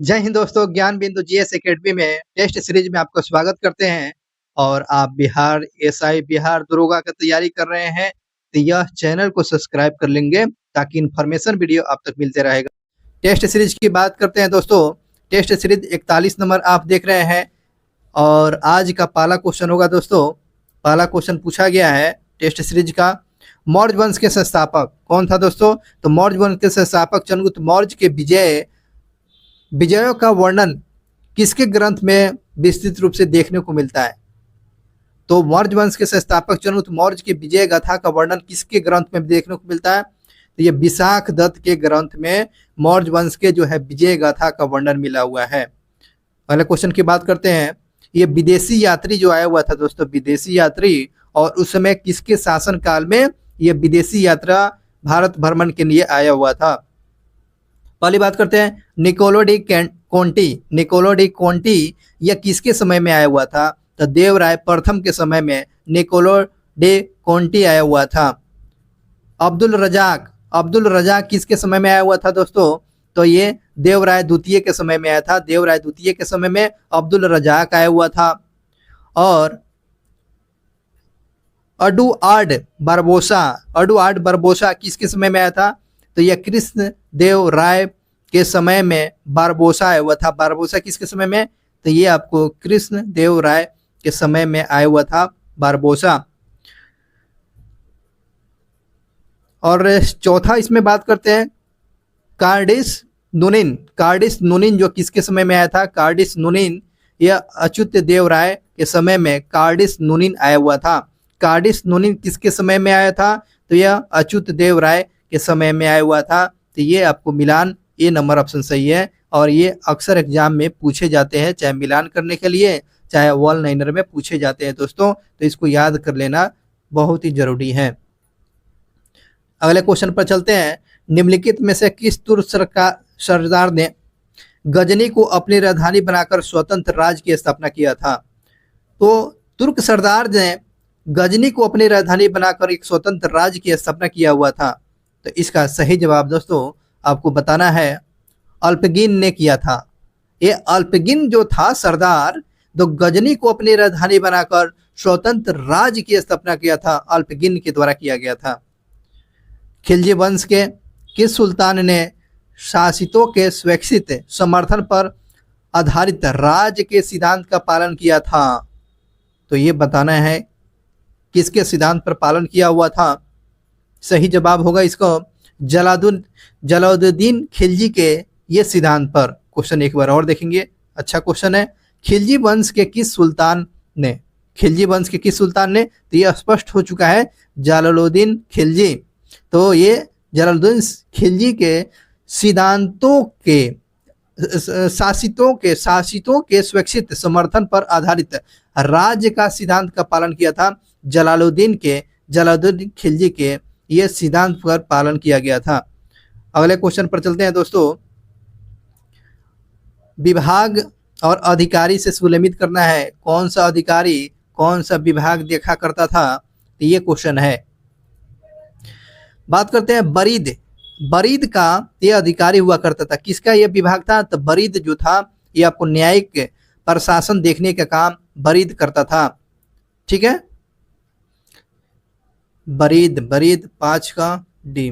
जय हिंद दोस्तों, ज्ञान बिंदु जीएस एकेडमी में टेस्ट सीरीज में आपका स्वागत करते हैं। और आप बिहार एसआई बिहार दरोगा की तैयारी कर रहे हैं तो यह चैनल को सब्सक्राइब कर लेंगे ताकि इन्फॉर्मेशन वीडियो आप तक मिलते रहेगा। टेस्ट सीरीज की बात करते हैं दोस्तों। टेस्ट सीरीज 41 नंबर आप देख रहे हैं और आज का पहला क्वेश्चन होगा दोस्तों। पहला क्वेश्चन पूछा गया है टेस्ट सीरीज का, मौर्य वंश के संस्थापक कौन था दोस्तों? तो मौर्य वंश के संस्थापक चंद्रगुप्त मौर्य के विजयों का वर्णन किसके ग्रंथ में विस्तृत रूप से देखने को मिलता है? तो मौर्य वंश के संस्थापक चंद्रगुप्त मौर्य की विजय गाथा का वर्णन किसके ग्रंथ में देखने को मिलता है? तो ये विशाख दत्त के ग्रंथ में मौर्य वंश के जो है विजय गाथा का वर्णन मिला हुआ है। पहले क्वेश्चन की बात करते हैं। ये विदेशी यात्री जो आया हुआ था दोस्तों, विदेशी यात्री, और उस समय किसके शासन काल में ये विदेशी यात्रा भारत भ्रमण के लिए आया हुआ था? पहली बात करते हैं Niccolo de Conti. Niccolo de Conti यह किसके समय में आया हुआ था? तो देवराय प्रथम के समय में निकोलो डे कोंटी आया हुआ था। अब्दुल रजाक किसके समय में आया हुआ था दोस्तों? तो ये देवराय द्वितीय के समय में आया था। देवराय द्वितीय के समय में अब्दुल रजाक आया हुआ था। और एडुआर्ड बारबोसा किसके समय में आया था? तो यह कृष्ण देव राय के समय में बारबोसा आया हुआ था। बारबोसा किसके समय में? तो ये आपको कृष्ण देव राय के समय में आया हुआ था बारबोसा। और चौथा इसमें बात करते हैं कार्डिस नूनिन जो किसके समय में आया था? कार्डिस नूनिन यह अच्युत देव राय के समय में कार्डिस नूनिन आया हुआ था। कार्डिस नूनिन किसके समय में आया था? तो यह अच्युत देव राय के समय में आया हुआ था। तो ये आपको मिलान ए नंबर ऑप्शन सही है। और ये अक्सर एग्जाम में पूछे जाते हैं, चाहे मिलान करने के लिए चाहे वॉल नाइनर में पूछे जाते हैं दोस्तों, तो इसको याद कर लेना बहुत ही जरूरी है। अगले क्वेश्चन पर चलते हैं। निम्नलिखित में से किस तुर्क सरदार ने गजनी को अपनी राजधानी बनाकर स्वतंत्र राज्य की स्थापना किया था? तो तुर्क सरदार ने गजनी को अपनी राजधानी बनाकर एक स्वतंत्र राज्य की स्थापना किया हुआ था। तो इसका सही जवाब दोस्तों आपको बताना है, अल्पगिन ने किया था। ये अल्पगिन जो था सरदार, तो गजनी को अपनी राजधानी बनाकर स्वतंत्र राज्य की स्थापना किया था, अल्पगिन के द्वारा किया गया था। खिलजी वंश के किस सुल्तान ने शासितों के स्वैच्छिक समर्थन पर आधारित राज्य के सिद्धांत का पालन किया था? तो ये बताना है किसके सिद्धांत पर पालन किया हुआ था। सही जवाब होगा इसको जलालुद्दीन खिलजी के ये सिद्धांत पर। क्वेश्चन एक बार और देखेंगे, अच्छा क्वेश्चन है। खिलजी वंश के किस सुल्तान ने? तो ये स्पष्ट हो चुका है, जलालुद्दीन खिलजी। तो ये जलालुद्दीन खिलजी के सिद्धांतों के शासितों के स्वैच्छिक समर्थन पर आधारित राज्य का सिद्धांत का पालन किया था। जलालुद्दीन खिलजी के ये सिद्धांत पर पालन किया गया था। अगले क्वेश्चन पर चलते हैं दोस्तों। विभाग और अधिकारी से सुलमित करना है, कौन सा अधिकारी कौन सा विभाग देखा करता था? तो ये क्वेश्चन है। बात करते हैं बरीद का ये अधिकारी हुआ करता था। किसका ये विभाग था? तो बरीद जो था ये आपको न्यायिक प्रशासन देखने का काम बरीद करता था। ठीक है, बरीद 5 का डी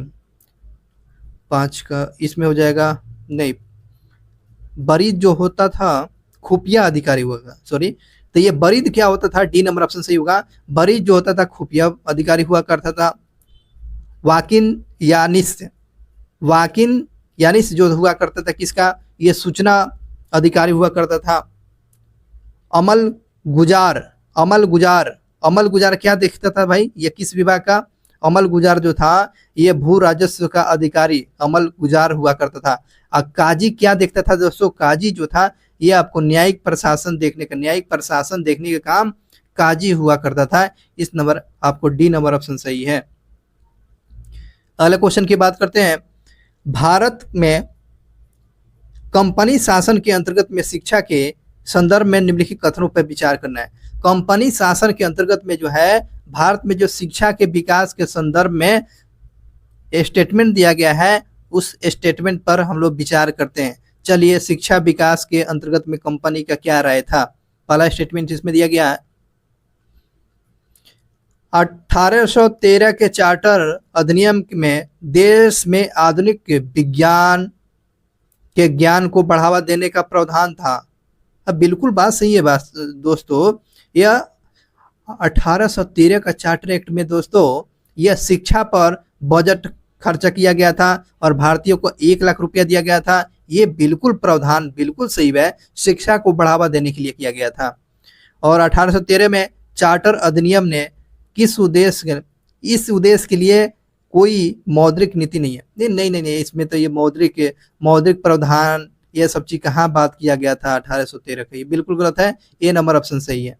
5 का इसमें हो जाएगा, नहीं, बरीद जो होता था खुफिया अधिकारी होगा, सॉरी। तो ये बरीद क्या होता था? डी नंबर ऑप्शन सही होगा। बरीद जो होता था खुफिया अधिकारी हुआ करता था। वाकिन यानिस जो हुआ करता था किसका? ये सूचना अधिकारी हुआ करता था। अमल गुजार क्या देखता था भाई? ये किस विभाग का? अमल गुजार जो था ये भू राजस्व का अधिकारी अमल गुजार हुआ करता था। और काजी क्या देखता था दोस्तों? काजी जो था ये आपको न्यायिक प्रशासन देखने का काम काजी हुआ करता था। इस नंबर आपको डी नंबर ऑप्शन सही है। अगले क्वेश्चन की बात करते हैं। भारत में कंपनी शासन के अंतर्गत में शिक्षा के संदर्भ में निम्नलिखित कथनों पर विचार करना है। कंपनी शासन के अंतर्गत में जो है भारत में जो शिक्षा के विकास के संदर्भ में स्टेटमेंट दिया गया है, उस स्टेटमेंट पर हम लोग विचार करते हैं। चलिए, शिक्षा विकास के अंतर्गत में कंपनी का क्या राय था? पहला स्टेटमेंट इसमें दिया गया है, 1813 के चार्टर अधिनियम में देश में आधुनिक विज्ञान के ज्ञान को बढ़ावा देने का प्रावधान था। अब बिल्कुल बात सही है बात दोस्तों, यह 1813 का चार्टर एक्ट में दोस्तों यह शिक्षा पर बजट खर्चा किया गया था और भारतीयों को 1 लाख रुपया दिया गया था। ये बिल्कुल प्रावधान बिल्कुल सही है, शिक्षा को बढ़ावा देने के लिए किया गया था। और 1813 में चार्टर अधिनियम ने किस उद्देश्य, इस उद्देश्य के लिए कोई मौद्रिक नीति नहीं है। नहीं नहीं नहीं, नहीं इसमें तो ये मौद्रिक प्रावधान ये सब चीज कहाँ बात किया गया था 1813 का, ये बिल्कुल गलत है। ए नंबर ऑप्शन सही है।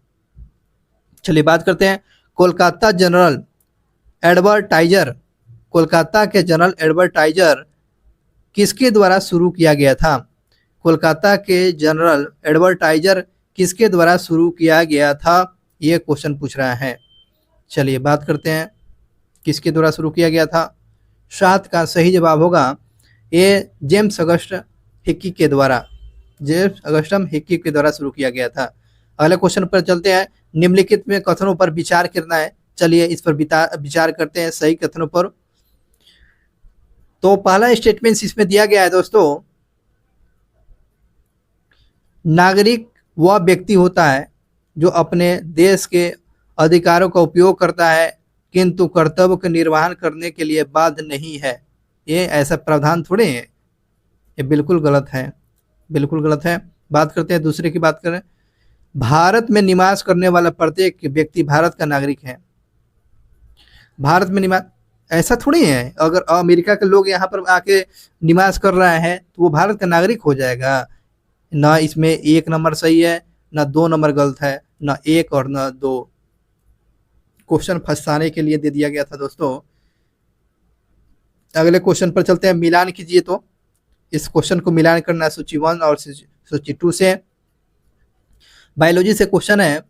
चलिए बात करते हैं कोलकाता जनरल एडवर्टाइजर। कोलकाता के जनरल एडवर्टाइजर किसके द्वारा शुरू किया गया था? कोलकाता के जनरल एडवर्टाइजर किसके द्वारा शुरू किया गया था, ये क्वेश्चन पूछ रहा है। चलिए बात करते हैं किसके द्वारा शुरू किया गया था। 7 का सही जवाब होगा ये जेम्स अगस्ट हिक्की के द्वारा, जेम्स अगस्टम हिक्की के द्वारा शुरू किया गया था। अगले क्वेश्चन पर चलते हैं, निम्नलिखित में कथनों पर विचार करना है। चलिए इस पर विचार करते हैं सही कथनों पर। तो पहला स्टेटमेंट इसमें दिया गया है दोस्तों, नागरिक वह व्यक्ति होता है जो अपने देश के अधिकारों का उपयोग करता है किंतु कर्तव्य का निर्वहन करने के लिए बाध्य नहीं है। ये ऐसा प्रावधान थोड़े है, ये बिल्कुल गलत है, बिल्कुल गलत है। बात करते हैं दूसरे की बात करें, भारत में निवास करने वाला प्रत्येक व्यक्ति भारत का नागरिक है। भारत में निवास ऐसा थोड़ी है, अगर अमेरिका के लोग यहाँ पर आके निवास कर रहे हैं तो वो भारत का नागरिक हो जाएगा ना। इसमें 1 नंबर सही है ना 2 नंबर गलत है, ना 1 और ना 2। क्वेश्चन फंसाने के लिए दे दिया गया था दोस्तों। अगले क्वेश्चन पर चलते हैं, मिलान कीजिए। तो इस क्वेश्चन को मिलान करना है सूची 1 और सूची 2 से। बायोलॉजी से क्वेश्चन है,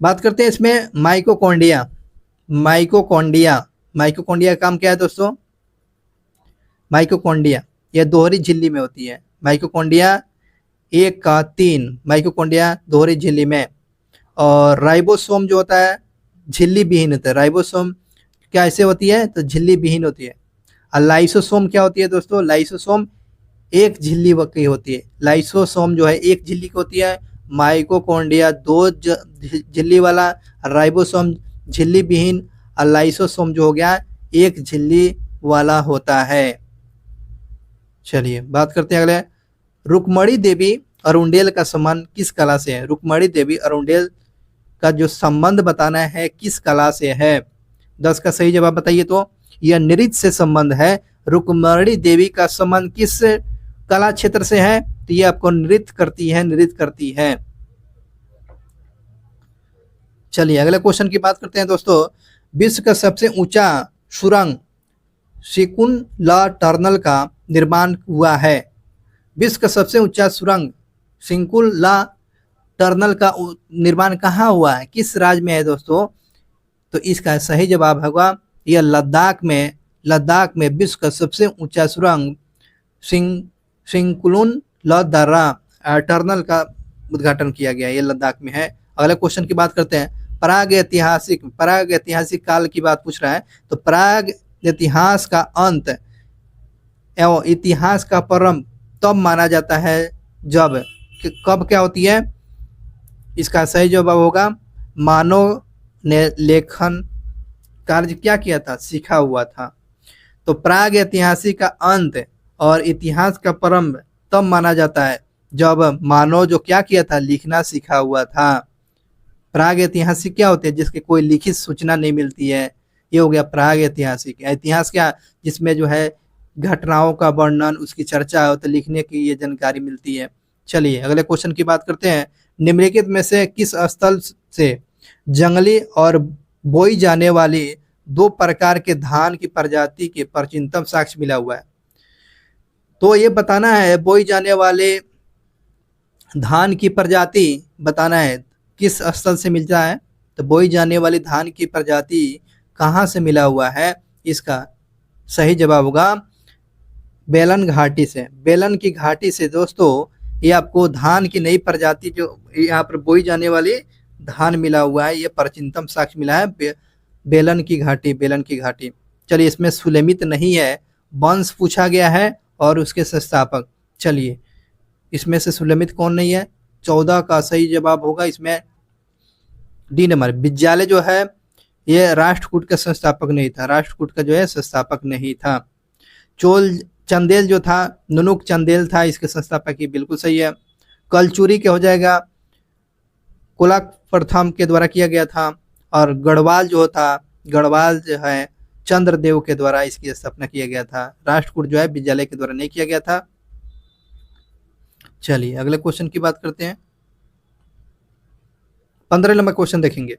बात करते हैं इसमें माइटोकॉन्ड्रिया। माइटोकॉन्ड्रिया का काम क्या है दोस्तों? माइटोकॉन्ड्रिया यह दोहरी झिल्ली में होती है। माइटोकॉन्ड्रिया 1 का 3, माइटोकॉन्ड्रिया दोहरी झिल्ली में। और राइबोसोम जो होता है झिल्ली विहीन होता है। राइबोसोम क्या ऐसे होती है तो झिल्ली विहीन होती है। और लाइसोसोम क्या होती है दोस्तों? लाइसोसोम एक झिल्ली की होती है। लाइसोसोम जो है एक झिल्ली की होती है, माइटोकॉन्ड्रिया 2 झिल्ली वाला, राइबोसोम झिल्ली विहीन, और लाइसोसोम जो हो गया 1 झिल्ली वाला होता है। चलिए बात करते हैं अगले, रुक्मणी देवी अरुंडेल का संबंध किस कला से है? रुक्मणी देवी अरुंडेल का जो संबंध बताना है किस कला से है? 10 का सही जवाब बताइए। तो यह नृत्य से संबंध है। रुक्मणी देवी का संबंध किस कला क्षेत्र से है? तो ये आपको नृत्य करती है। चलिए अगले क्वेश्चन की बात करते हैं दोस्तों, विश्व का सबसे ऊंचा सुरंग सिकुन-ला टनल का निर्माण हुआ है। विश्व का सबसे ऊंचा सुरंग सिकुन-ला टनल का निर्माण कहाँ हुआ है, किस राज्य में है दोस्तों? तो इसका सही जवाब होगा यह लद्दाख में विश्व का सबसे ऊंचा सुरंग सिकुन-ला टनल का उद्घाटन किया गया, ये लद्दाख में है। अगले क्वेश्चन की बात करते हैं, प्राग ऐतिहासिक काल की बात पूछ रहा है। तो प्राग इतिहास का अंत एवं इतिहास का प्रारंभ तब माना जाता है जब, कब क्या होती है? इसका सही जवाब होगा मानव ने लेखन कार्य क्या किया था? सीखा हुआ था। तो प्राग ऐतिहासिक का अंत और इतिहास का प्रारंभ तब माना जाता है जब मानव जो क्या किया था? लिखना सीखा हुआ था। प्राग ऐतिहासिक क्या होते हैं? जिसके कोई लिखित सूचना नहीं मिलती है, ये हो गया प्राग ऐतिहासिक। इतिहास क्या? जिसमें जो है घटनाओं का वर्णन, उसकी चर्चा हो तो लिखने की ये जानकारी मिलती है। चलिए अगले क्वेश्चन की बात करते हैं, निम्नलिखित में से किस स्थल से जंगली और बोई जाने वाली 2 प्रकार के धान की प्रजाति के प्राचीनतम साक्ष्य मिला हुआ है? तो ये बताना है बोई जाने वाले धान की प्रजाति बताना है किस स्थल से मिलता है। तो बोई जाने वाली धान की प्रजाति कहाँ से मिला हुआ है? इसका सही जवाब होगा बेलन घाटी से, बेलन की घाटी से दोस्तों ये आपको धान की नई प्रजाति जो यहाँ पर बोई जाने वाली धान मिला हुआ है, ये प्राचीनतम साक्ष्य मिला है बेलन की घाटी, बेलन की घाटी। चलिए इसमें सुलेमित नहीं है, वंश पूछा गया है और उसके संस्थापक। चलिए इसमें से सुलेमित कौन नहीं है, 14 का सही जवाब होगा इसमें डी नंबर। विद्यालय जो है ये राष्ट्रकूट का संस्थापक नहीं था, राष्ट्रकूट का जो है संस्थापक नहीं था। चोल चंदेल जो था, नुनुक चंदेल था इसके संस्थापक, ही बिल्कुल सही है। कलचुरी क्या हो जाएगा, कुलाक प्रथम के द्वारा किया गया था। और गढ़वाल जो था, गढ़वाल जो है चंद्रदेव के द्वारा इसकी स्थापना किया गया था। राष्ट्रकूट जो है विद्यालय के द्वारा नहीं किया गया था। चलिए अगले क्वेश्चन की बात करते हैं। 15 नंबर क्वेश्चन देखेंगे।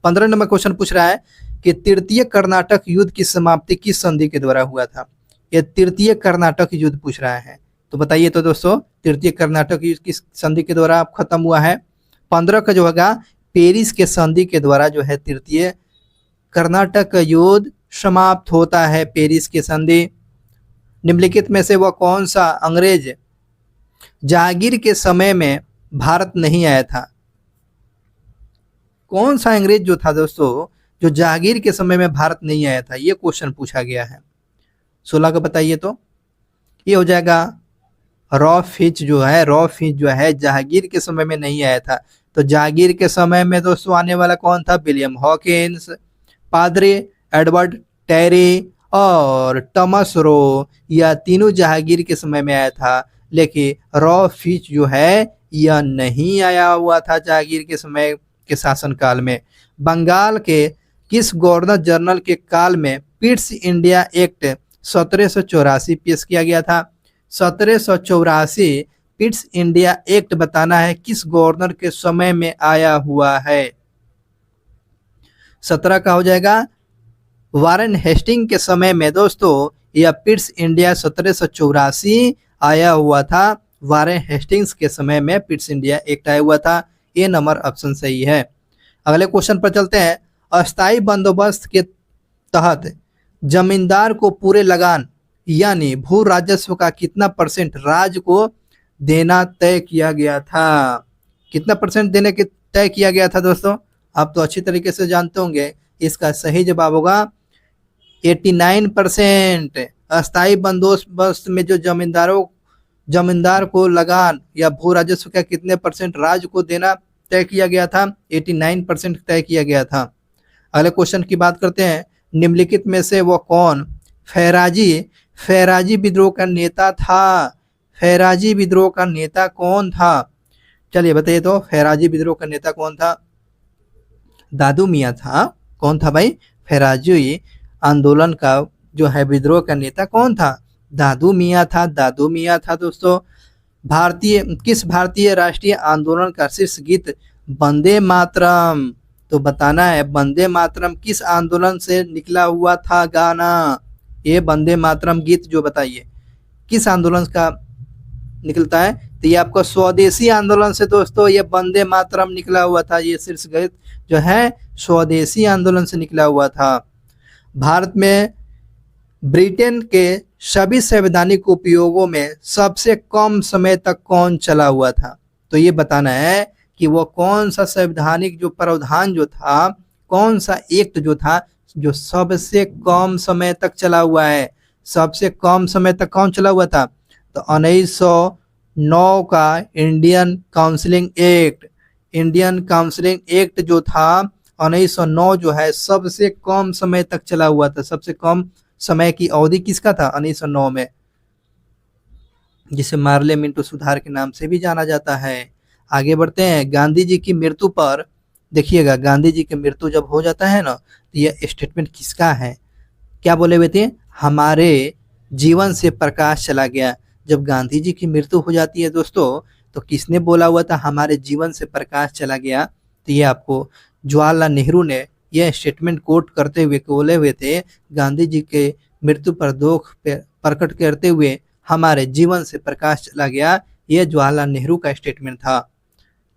15 नंबर क्वेश्चन पूछ रहा है कि तृतीय कर्नाटक युद्ध की समाप्ति किस संधि के द्वारा हुआ था। ये तृतीय कर्नाटक युद्ध पूछ रहा है, तो बताइए तो दोस्तों तृतीय कर्नाटक युद्ध किस संधि के द्वारा खत्म हुआ है। 15 का जो होगा पेरिस के संधि के द्वारा जो है तृतीय कर्नाटक युद्ध समाप्त होता है, पेरिस के संधि। निम्नलिखित में से वह कौन सा अंग्रेज जहांगीर के समय में भारत नहीं आया था। कौन सा अंग्रेज जो था दोस्तों जो जहांगीर के समय में भारत नहीं आया था, ये क्वेश्चन पूछा गया है। 16 का बताइए तो ये हो जाएगा रॉफ हिच जो है, रॉफ हिच जो है जहांगीर के समय में नहीं आया था। तो जहांगीर के समय में दोस्तों आने वाला कौन था, विलियम हॉकिंस, पादरी एडवर्ड टेरी और टॉमस रो, यह तीनों जहांगीर के समय में आया था। लेकिन रॉफ हिच जो है यह नहीं आया हुआ था जहांगीर के समय के शासनकाल में। बंगाल के किस गवर्नर जनरल के काल में पिट्स इंडिया एक्ट 1784 पेश किया गया था। 1784 पिट्स इंडिया एक्ट बताना है किस गवर्नर के समय में आया हुआ है। 17 का हो जाएगा वारेन हेस्टिंग के समय में दोस्तों यह पिट्स इंडिया 1784 आया हुआ था। वारेन हेस्टिंग्स के समय में पिट्स इंडिया एक्ट आया हुआ था। ए नंबर ऑप्शन सही है। अगले क्वेश्चन पर चलते हैं। अस्थायी बंदोबस्त के तहत जमींदार को पूरे लगान यानी भू राजस्व का कितना परसेंट राज्य को देना तय किया गया था। कितना परसेंट देने के तय किया गया था दोस्तों, आप तो अच्छी तरीके से जानते होंगे। इसका सही जवाब होगा 89%। अस्थायी बंदोबस्त में जो जमींदार को लगान या भू राजस्व का कितने परसेंट राज्य को देना तय किया गया था, 89% तय किया गया था। अगले क्वेश्चन की बात करते हैं। निम्नलिखित में से वो कौन फैराजी विद्रोह का नेता था। फैराजी विद्रोह का नेता कौन था, चलिए बताइए तो फैराजी विद्रोह का नेता कौन था। दादू मियाँ था। कौन था भाई, फैराजी आंदोलन का जो है विद्रोह का नेता कौन था, दादू मियाँ था। दादू मियाँ था दोस्तों। किस भारतीय राष्ट्रीय आंदोलन का शीर्ष गीत वंदे मातरम, तो बताना है वंदे मातरम किस आंदोलन से निकला हुआ था गाना। ये वंदे मातरम गीत जो बताइए किस आंदोलन का निकलता है, तो ये आपको स्वदेशी आंदोलन से दोस्तों ये वंदे मातरम निकला हुआ था। ये शीर्ष गीत जो है स्वदेशी आंदोलन से निकला हुआ था। भारत में ब्रिटेन के सभी संवैधानिक उपयोगों में सबसे कम समय तक कौन चला हुआ था, तो ये बताना है कि वो कौन सा संवैधानिक जो प्रावधान जो था, कौन सा एक्ट जो था जो सबसे कम समय तक चला हुआ है। सबसे कम समय तक कौन चला हुआ था, तो 1909 का Indian counselling act. Indian counselling act जो था 1909 जो है सबसे कम समय तक चला हुआ था। सबसे कम समय की अवधि किसका था, 1909 में, जिसे मार्ले मिंटो सुधार के नाम से भी जाना जाता है। आगे बढ़ते हैं। गांधी जी की मृत्यु पर देखिएगा, गांधी जी की मृत्यु जब हो जाता है ना, तो यह स्टेटमेंट किसका है, क्या बोले हुए थे, हमारे जीवन से प्रकाश चला गया। जब गांधी जी की मृत्यु हो जाती है दोस्तों, तो किसने बोला हुआ था हमारे जीवन से प्रकाश चला गया, तो ये आपको जवाहरलाल नेहरू ने यह स्टेटमेंट कोट करते हुए बोले हुए थे, गांधी जी के मृत्यु पर दुख प्रकट करते हुए हमारे जीवन से प्रकाश चला गया। यह जवाहरलाल नेहरू का स्टेटमेंट था।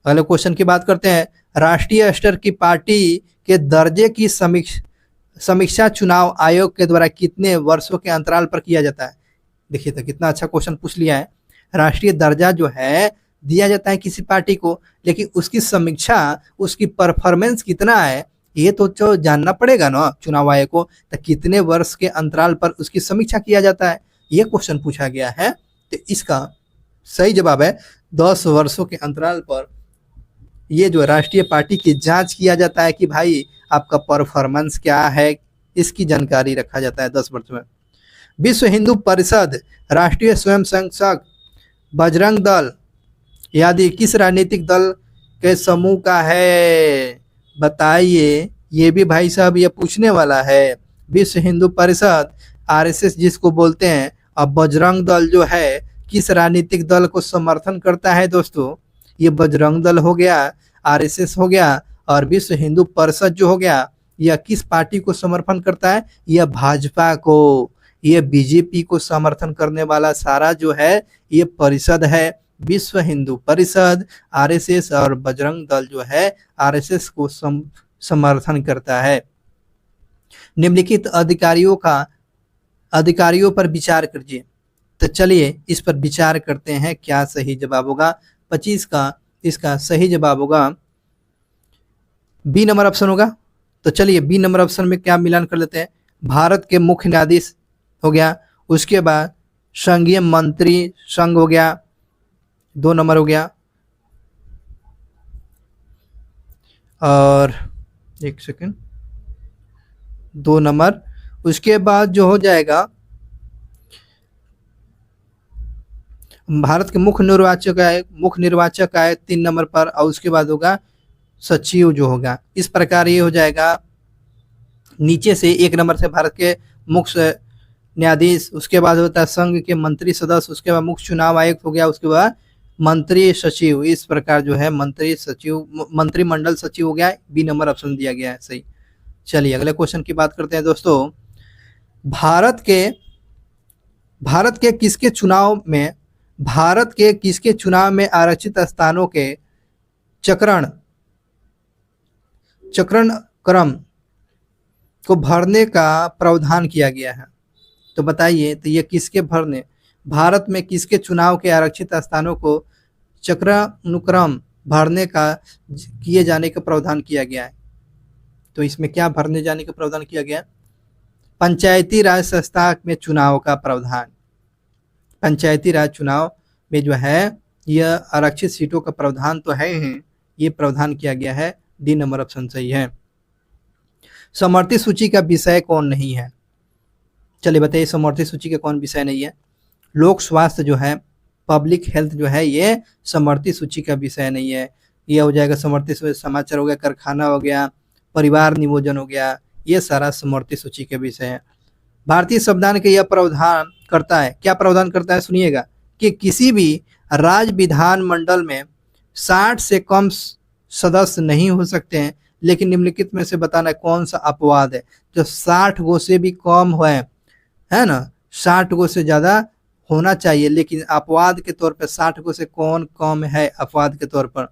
अगले क्वेश्चन की बात करते हैं। राष्ट्रीय स्तर की पार्टी के दर्जे की समीक्षा चुनाव आयोग के द्वारा कितने वर्षों के अंतराल पर किया जाता है। देखिए तो कितना अच्छा क्वेश्चन पूछ लिया है। राष्ट्रीय दर्जा जो है दिया जाता है किसी पार्टी को, लेकिन उसकी समीक्षा, उसकी परफॉर्मेंस कितना है ये तो जानना पड़ेगा ना चुनाव आयोग को। तो कितने वर्ष के अंतराल पर उसकी समीक्षा किया जाता है, ये क्वेश्चन पूछा गया है। तो इसका सही जवाब है 10 वर्षों के अंतराल पर ये जो राष्ट्रीय पार्टी की जांच किया जाता है कि भाई आपका परफॉर्मेंस क्या है, इसकी जानकारी रखा जाता है 10 वर्ष में। विश्व हिंदू परिषद, राष्ट्रीय स्वयंसेवक, बजरंग दल आदि किस राजनीतिक दल के समूह का है, बताइए। ये भी भाई साहब ये पूछने वाला है। विश्व हिंदू परिषद आरएसएस जिसको बोलते हैं, और बजरंग दल जो है किस राजनीतिक दल को समर्थन करता है दोस्तों, ये बजरंग दल हो गया, आरएसएस हो गया, और विश्व हिंदू परिषद जो हो गया यह किस पार्टी को समर्थन करता है, यह भाजपा को, ये बीजेपी को समर्थन करने वाला सारा जो है ये परिषद है। विश्व हिंदू परिषद, आरएसएस और बजरंग दल जो है आरएसएस को समर्थन करता है। निम्नलिखित अधिकारियों पर विचार कीजिए। तो चलिए इस पर विचार करते हैं क्या सही जवाब होगा। 25 का इसका सही जवाब होगा बी नंबर ऑप्शन होगा। तो चलिए बी नंबर ऑप्शन में क्या मिलान कर लेते हैं। भारत के मुख्य न्यायाधीश हो गया, उसके बाद संघीय मंत्री संघ हो गया, 2 नंबर हो गया, और 1 सेकंड 2 नंबर। उसके बाद जो हो जाएगा भारत के मुख्य निर्वाचक आयोग 3 नंबर पर, और उसके बाद होगा सचिव जो होगा। इस प्रकार ये हो जाएगा नीचे से 1 नंबर से भारत के मुख्य न्यायाधीश, उसके बाद होता है संघ के मंत्री सदस्य, उसके बाद मुख्य चुनाव आयुक्त हो गया, उसके बाद मंत्री सचिव। इस प्रकार जो है मंत्रिमंडल सचिव हो गया। बी नंबर ऑप्शन दिया गया है सही। चलिए अगले क्वेश्चन की बात करते हैं दोस्तों। भारत के किसके चुनाव में आरक्षित स्थानों के चक्रण क्रम को भरने का प्रावधान किया गया है। तो बताइए तो ये किसके भरने, भारत में किसके चुनाव के आरक्षित स्थानों को चक्रानुक्रम भरने का किए जाने का प्रावधान किया गया है। तो इसमें क्या भरने जाने का प्रावधान किया गया है, पंचायती राज संस्था में चुनाव का प्रावधान। पंचायती राज चुनाव में जो है यह आरक्षित सीटों का प्रावधान तो है ही, ये प्रावधान किया गया है। डी नंबर ऑप्शन सही है। समवर्ती सूची का विषय कौन नहीं है, चलिए बताइए समवर्ती सूची का कौन विषय नहीं है। लोक स्वास्थ्य जो है, पब्लिक हेल्थ जो है ये समवर्ती सूची का विषय नहीं है। ये हो जाएगा समवर्ती सूची, समाचार हो गया, कारखाना हो गया, परिवार नियोजन हो गया, ये सारा समवर्ती सूची के विषय है। भारतीय संविधान के यह प्रावधान करता है, क्या प्रावधान करता है सुनिएगा, कि किसी भी राज्य विधानमंडल में 60 से कम सदस्य नहीं हो सकते हैं, लेकिन निम्नलिखित में से बताना कौन सा अपवाद है जो 60 गो से भी कम है ना, 60 गो से ज्यादा होना चाहिए, लेकिन अपवाद के तौर पर 60 गो से कौन कम है अपवाद के तौर पर।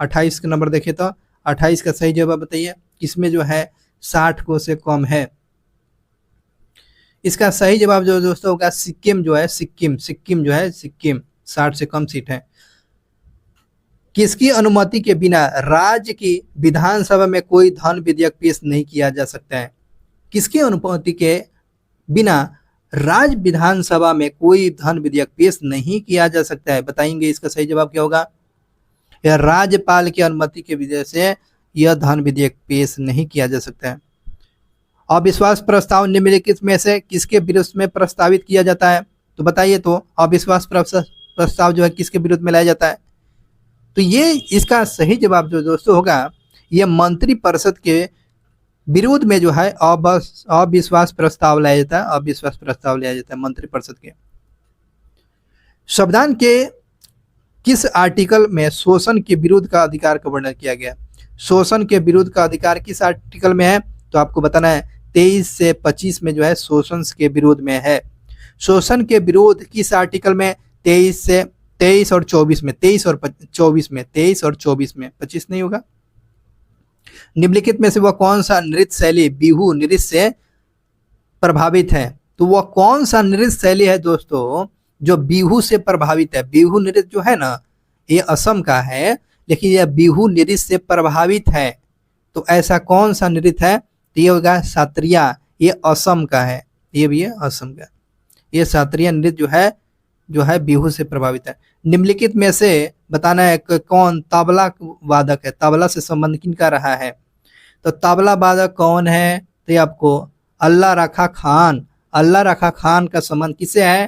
28 का नंबर देखे तो 28 का सही जवाब बताइए, किसमें जो है 60 गो से कम है। इसका सही जवाब जो दोस्तों होगा सिक्किम जो है, सिक्किम जो है, सिक्किम 60 से कम सीट है। किसकी अनुमति के बिना राज्य की विधानसभा में कोई धन विधेयक पेश नहीं किया जा सकता है। किसकी अनुमति के बिना राज्य विधानसभा में कोई धन विधेयक पेश नहीं किया जा सकता है, बताएंगे इसका सही जवाब क्या होगा। यह राज्यपाल की अनुमति के वजह से यह धन विधेयक पेश नहीं किया जा सकता है। अविश्वास प्रस्ताव निम्नलिखित में से किसके विरुद्ध में प्रस्तावित किया जाता है, तो बताइए तो अविश्वास प्रस्ताव जो है किसके विरुद्ध में लाया जाता है। तो ये इसका सही जवाब जो दोस्तों होगा ये मंत्रिपरिषद के विरोध में जो है अविश्वास प्रस्ताव लाया जाता है, अविश्वास प्रस्ताव लाया जाता है मंत्रिपरिषद के। संविधान के किस आर्टिकल में शोषण के विरोध का अधिकार का वर्णन किया गया। शोषण के विरोध का अधिकार किस आर्टिकल में है, तो आपको बताना है 23 से 25 में जो है शोषण के विरोध में है। शोषण के विरोध किस आर्टिकल में, 23 और 24 में, 23 और 24 में, 25 नहीं होगा। निम्नलिखित में से वह कौन सा नृत्य शैली बिहू नृत्य से प्रभावित है, तो वह कौन सा नृत्य शैली है दोस्तों जो बिहू से प्रभावित है? बिहू नृत्य जो है ना, ये असम का है, लेकिन यह बिहू नृत्य से प्रभावित है। तो ऐसा कौन सा नृत्य है? तो ये होगा सात्रिया, ये असम का है, ये भी है असम का। ये सात्रिया नृत्य जो है बिहू से प्रभावित है। निम्नलिखित में से बताना है कि कौन तबला वादक है, तबला से संबंध किनका रहा है? तो तबला वादक कौन है? तो ये आपको अल्लाह रखा खान, अल्लाह रखा खान का संबंध किससे है?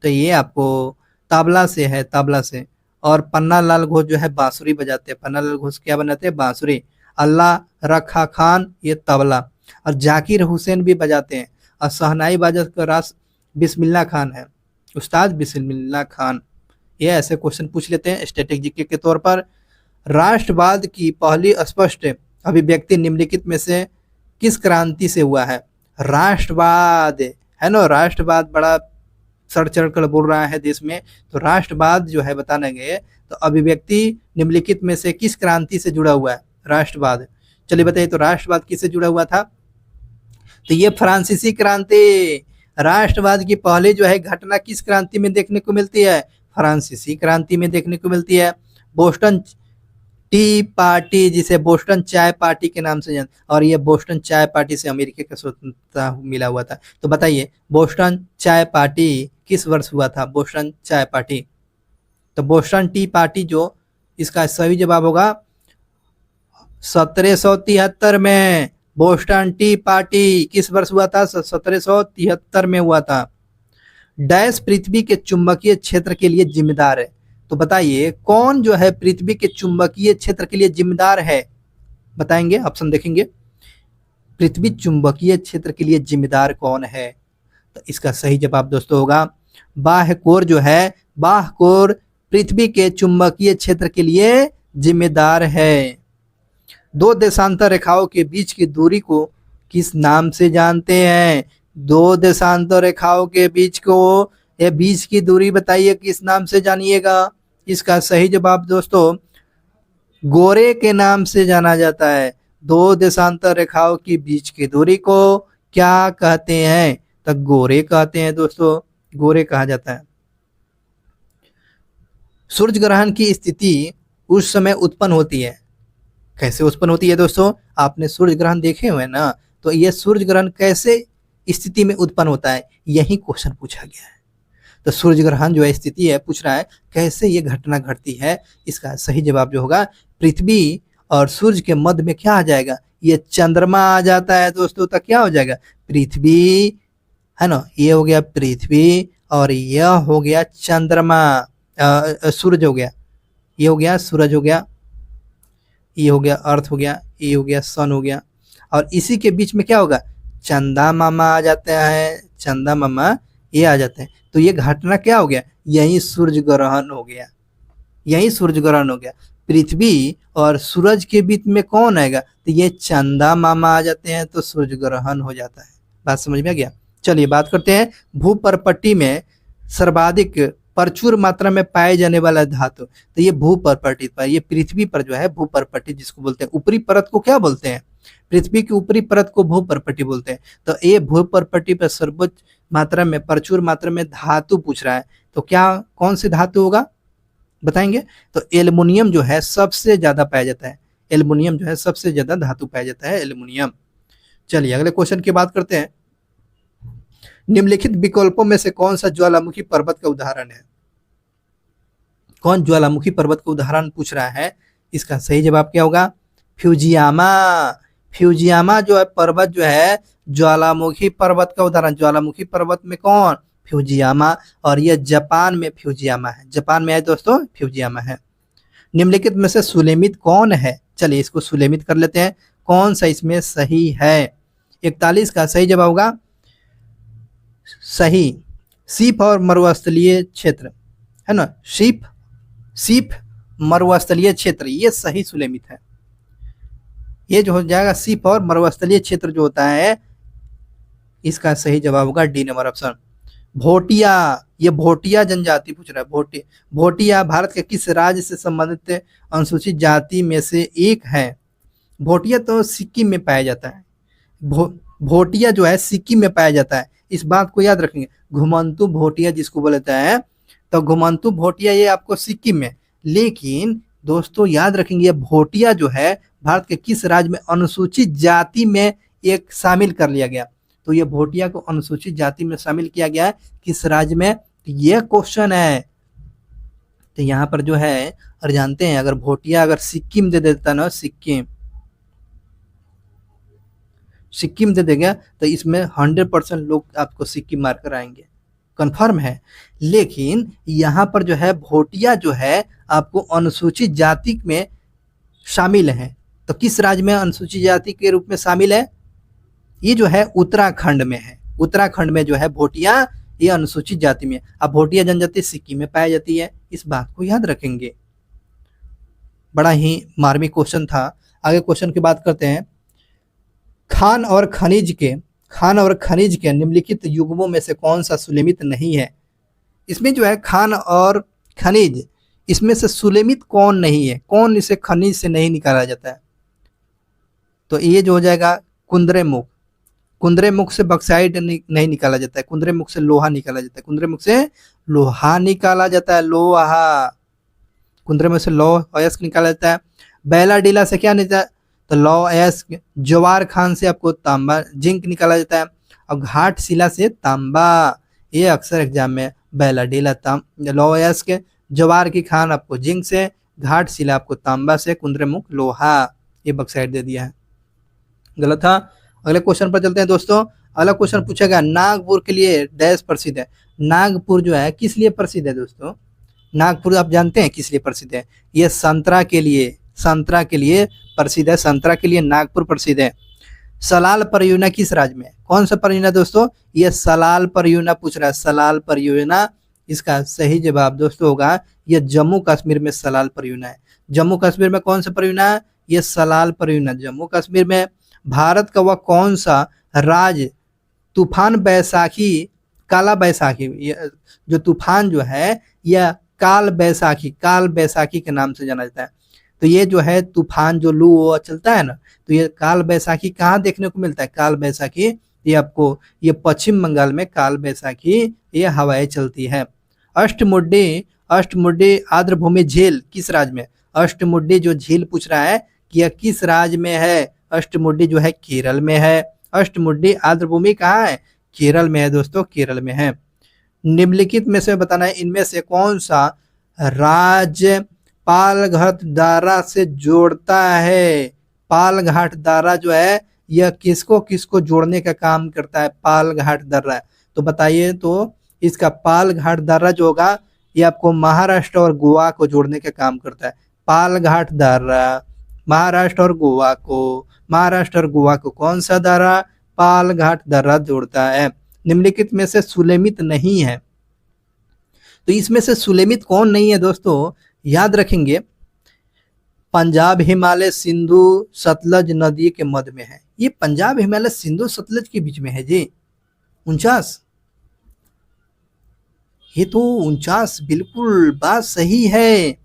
तो ये आपको तबला से है, तबला से। और पन्ना लाल घोष जो है बांसुरी बजाते हैं, पन्ना लाल घोष क्या बनाते हैं? बांसुरी। अल्लाह रखा खान ये तबला, और जाकिर हुसैन भी बजाते हैं। और शहनाई बाजा का रास बिस्मिल्लाह खान है, उस्ताद बिस्मिल्लाह खान। ये ऐसे क्वेश्चन पूछ लेते हैं स्टैटिक जीके के तौर पर। राष्ट्रवाद की पहली स्पष्ट अभिव्यक्ति निम्नलिखित में से किस क्रांति से हुआ है? राष्ट्रवाद है ना, राष्ट्रवाद बड़ा सर चढ़ कर बोल रहा है देश में। तो राष्ट्रवाद जो है बताने गए, तो अभिव्यक्ति निम्नलिखित में से किस क्रांति से जुड़ा हुआ है? राष्ट्रवाद। चलिए बताइए, तो राष्ट्रवाद किससे जुड़ा हुआ था? तो ये फ्रांसीसी क्रांति। राष्ट्रवाद की पहली जो है घटना किस क्रांति में देखने को मिलती है? फ्रांसीसी क्रांति में देखने को मिलती है। बोस्टन टी पार्टी, जिसे बोस्टन चाय पार्टी के नाम से जान, और ये बोस्टन चाय पार्टी से अमेरिका का स्वतंत्रता मिला हुआ था। तो बताइए बोस्टन चाय पार्टी किस वर्ष हुआ था? बोस्टन चाय पार्टी, तो बोस्टन टी पार्टी जो इसका सही जवाब होगा 1773 में। बोस्टन टी पार्टी किस वर्ष हुआ था? 1773 में हुआ था। डैश पृथ्वी के चुंबकीय क्षेत्र के लिए जिम्मेदार है? तो बताइए कौन जो है पृथ्वी के चुंबकीय क्षेत्र के लिए जिम्मेदार है? बताएंगे, ऑप्शन देखेंगे। पृथ्वी चुंबकीय क्षेत्र के लिए जिम्मेदार कौन है? तो इसका सही जवाब दोस्तों होगा बाह्य कोर जो है, बाह्य कोर पृथ्वी के चुंबकीय क्षेत्र के लिए जिम्मेदार है। दो देशांतर रेखाओं के बीच की दूरी को किस नाम से जानते हैं? दो देशांतर रेखाओं के बीच को, ये बीच की दूरी बताइए किस नाम से जानिएगा? इसका सही जवाब दोस्तों गोरे के नाम से जाना जाता है। दो देशांतर रेखाओं की बीच की दूरी को क्या कहते हैं? तो गोरे कहते हैं दोस्तों, गोरे कहा जाता है। सूर्य ग्रहण की स्थिति उस समय उत्पन्न होती है, कैसे उत्पन्न होती है दोस्तों? आपने सूर्य ग्रहण देखे हुए ना, तो ये सूर्य ग्रहण कैसे स्थिति में उत्पन्न होता है, यही क्वेश्चन पूछा गया है। तो सूर्य ग्रहण जो है स्थिति है, पूछ रहा है कैसे ये घटना घटती है। इसका सही जवाब जो होगा पृथ्वी और सूर्य के मध्य में क्या आ जाएगा? ये चंद्रमा आ जाता है दोस्तों। तो क्या हो जाएगा? पृथ्वी है ना, ये हो गया पृथ्वी, और यह हो गया चंद्रमा, सूरज हो गया, ये हो गया सूरज हो गया, ये हो गया अर्थ हो गया, ये हो गया सन हो गया, और इसी के बीच में क्या होगा? चंदा मामा आ जाता है, चंदा मामा ये आ जाते हैं। तो ये घटना क्या हो गया? यही सूर्य ग्रहण हो गया, यही सूर्य ग्रहण हो गया। पृथ्वी और सूरज के बीच में कौन आएगा? तो ये चंदा मामा आ जाते हैं, तो सूर्य ग्रहण हो जाता है। बात समझ में आ गया? चलिए बात करते हैं भूपर्पट्टी में सर्वाधिक प्रचुर मात्रा में पाए जाने वाला धातु। तो ये भूपर्पट्टी पर, ये पृथ्वी पर जो है भूपर्पट्टी जिसको बोलते हैं, ऊपरी परत को क्या बोलते हैं? पृथ्वी की ऊपरी परत को भूपर्पट्टी बोलते हैं। तो ये भूपर्पट्टी पर सर्वोच्च मात्रा में, प्रचुर मात्रा में धातु पूछ रहा है, तो क्या कौन सी धातु होगा बताएंगे? तो एल्युमिनियम जो है सबसे ज्यादा पाया जाता है, एल्युमिनियम जो है सबसे ज्यादा धातु पाया जाता है, एल्युमिनियम। चलिए अगले क्वेश्चन की बात करते हैं। निम्नलिखित विकल्पों में से कौन सा ज्वालामुखी पर्वत का उदाहरण है? कौन ज्वालामुखी पर्वत का उदाहरण पूछ रहा है? इसका सही जवाब क्या होगा? फ्यूजियामा। फ्यूजियामा जो है पर्वत जो है ज्वालामुखी पर्वत का उदाहरण। ज्वालामुखी पर्वत में कौन? फ्यूजियामा, और यह जापान में फ्यूजियामा है, जापान में है दोस्तों, फ्यूजियामा है। निम्नलिखित में से सुलेमित कौन है? चलिए इसको सुलेमित कर लेते हैं, कौन सा इसमें सही है? 41 का सही जवाब होगा सही सीप और मरुस्थलीय क्षेत्र है ना, सीप मरुस्थलीय क्षेत्र, ये सही सुलेमित है। ये जो हो जाएगा सीप और मरुस्थलीय क्षेत्र जो होता है, इसका सही जवाब होगा डी नंबर ऑप्शन। भोटिया, ये भोटिया जनजाति पूछ रहा है। भोटिया भारत के किस राज्य से संबंधित अनुसूचित जाति में से एक है? भोटिया तो सिक्किम में पाया जाता है, भोटिया जो है सिक्किम में पाया जाता है। इस बात को याद रखेंगे। घुमंतु भोटिया जिसको बोलता है, तो घुमंतु भोटिया ये आपको सिक्किम में, लेकिन दोस्तों याद रखेंगे ये भोटिया जो है भारत के किस राज्य में अनुसूचित जाति में एक शामिल कर लिया गया। तो ये भोटिया को अनुसूचित जाति में शामिल किया गया है किस राज्य में, तो ये क्वेश्चन है। तो यहाँ पर जो है और जानते हैं अगर भोटिया अगर सिक्किम दे देता ना, सिक्किम दे देगा तो इसमें 100% लोग आपको सिक्किम मारकर आएंगे, कंफर्म है। लेकिन यहाँ पर जो है भोटिया जो है आपको अनुसूचित जाति में शामिल है। तो किस राज्य में अनुसूचित जाति के रूप में शामिल है, ये जो है उत्तराखंड में है। उत्तराखंड में जो है भोटिया ये अनुसूचित जाति में। अब भोटिया जनजाति सिक्किम में पाई जाती है, इस बात को याद रखेंगे। बड़ा ही मार्मिक क्वेश्चन था। आगे क्वेश्चन की बात करते हैं। खान और खनिज के निम्नलिखित युग्मों में से कौन सा सुलेमित नहीं है। इसमें जो है खान और खनिज, इसमें से सुलेमित कौन नहीं है, कौन इसे खनिज से नहीं निकाला जाता है। तो ये जो हो जाएगा कुंद्रेमुख। कुंद्रेमुख से बक्साइट नहीं निकाला जाता है, कुंद्रेमुख से लोहा निकाला जाता है, कुंद्रेमुख से लोहा निकाला जाता है, लोहा। कुंद्रेमुख से लौह अयस्क निकाला जाता है। बैलाडीला से क्या निकला, तो लौह अयस्क। जवार खान से आपको तांबा जिंक निकाला जाता है। और घाटशिला से तांबा। ये अक्सर एग्जाम में बैलाडीला लौह अयस्क, जवार की खान आपको जिंक से, घाटशिला आपको तांबा से, कुंद्रेमुख लोहा। ये बक्साइट दे दिया है, गलत था। अगले क्वेश्चन पर चलते हैं दोस्तों। अगला क्वेश्चन पूछेगा नागपुर के लिए डैश प्रसिद्ध है। नागपुर जो है किस लिए प्रसिद्ध है दोस्तों, नागपुर आप जानते हैं किस लिए प्रसिद्ध है, ये संतरा के लिए प्रसिद्ध है। संतरा के लिए नागपुर प्रसिद्ध है। सलाल परियोजना किस राज्य में, कौन सा परियोजना दोस्तों, ये सलाल परियोजना पूछ रहा है, सलाल परियोजना। इसका सही जवाब दोस्तों होगा ये जम्मू कश्मीर में सलाल परियोजना है। जम्मू कश्मीर में कौन सा परियोजना है, ये सलाल परियोजना जम्मू कश्मीर में। भारत का वह कौन सा राज्य तूफान बैसाखी, काला बैसाखी, जो तूफान जो है यह काल बैसाखी के नाम से जाना जाता है। तो ये जो है तूफान जो लू चलता है ना, तो ये काल बैसाखी कहाँ देखने को मिलता है, काल बैसाखी ये आपको ये पश्चिम बंगाल में काल बैसाखी ये हवाएं चलती है। अष्टमुड्डी आर्द्रभूमि झील किस राज्य में, अष्टमुड्डी जो झील पूछ रहा है कि यह किस राज्य में है, अष्टमुड्डी जो है केरल में है। अष्टमुड्डी आर्द्रभूमि कहाँ है, केरल में है दोस्तों, केरल में है। निम्नलिखित में से बताना है इनमें से कौन सा राज्य पालघाट दारा से जोड़ता है। पालघाट दारा जो है यह किसको किसको जोड़ने का काम करता है, पालघाट दर्रा। तो बताइए, तो इसका पालघाट दर्रा जो होगा ये आपको महाराष्ट्र और गोवा को जोड़ने का काम करता है। पालघाट दर्रा महाराष्ट्र और गोवा को कौन सा दर्रा, पालघाट दर्रा जोड़ता है। निम्नलिखित में से सुलेमित नहीं है, तो इसमें से सुलेमित कौन नहीं है दोस्तों, याद रखेंगे। पंजाब हिमालय सिंधु सतलज नदी के मध्य में है। ये पंजाब हिमालय सिंधु सतलज के बीच में है जी। 49, ये तो 49 बिल्कुल बात सही है।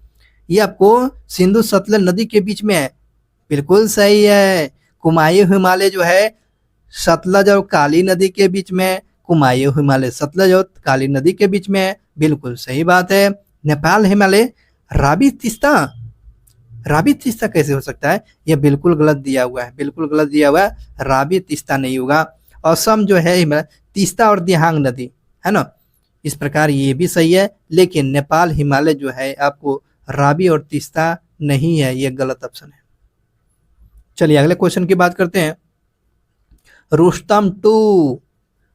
ये आपको सिंधु सतलज नदी के बीच में है, बिल्कुल सही है। कुमायूं हिमालय जो है सतलज और काली नदी के बीच में, कुमायूं हिमालय सतलज और काली नदी के बीच में है, बिल्कुल सही बात है। नेपाल हिमालय रावी तीस्ता कैसे हो सकता है, यह बिल्कुल गलत दिया हुआ है, रावी तीस्ता नहीं होगा। असम जो है हिमालय तीस्ता और दिहांग नदी है ना, इस प्रकार ये भी सही है। लेकिन नेपाल हिमालय जो है आपको रावी और तीस्ता नहीं है, ये गलत ऑप्शन है। चलिए अगले क्वेश्चन की बात करते हैं। रुस्तम 2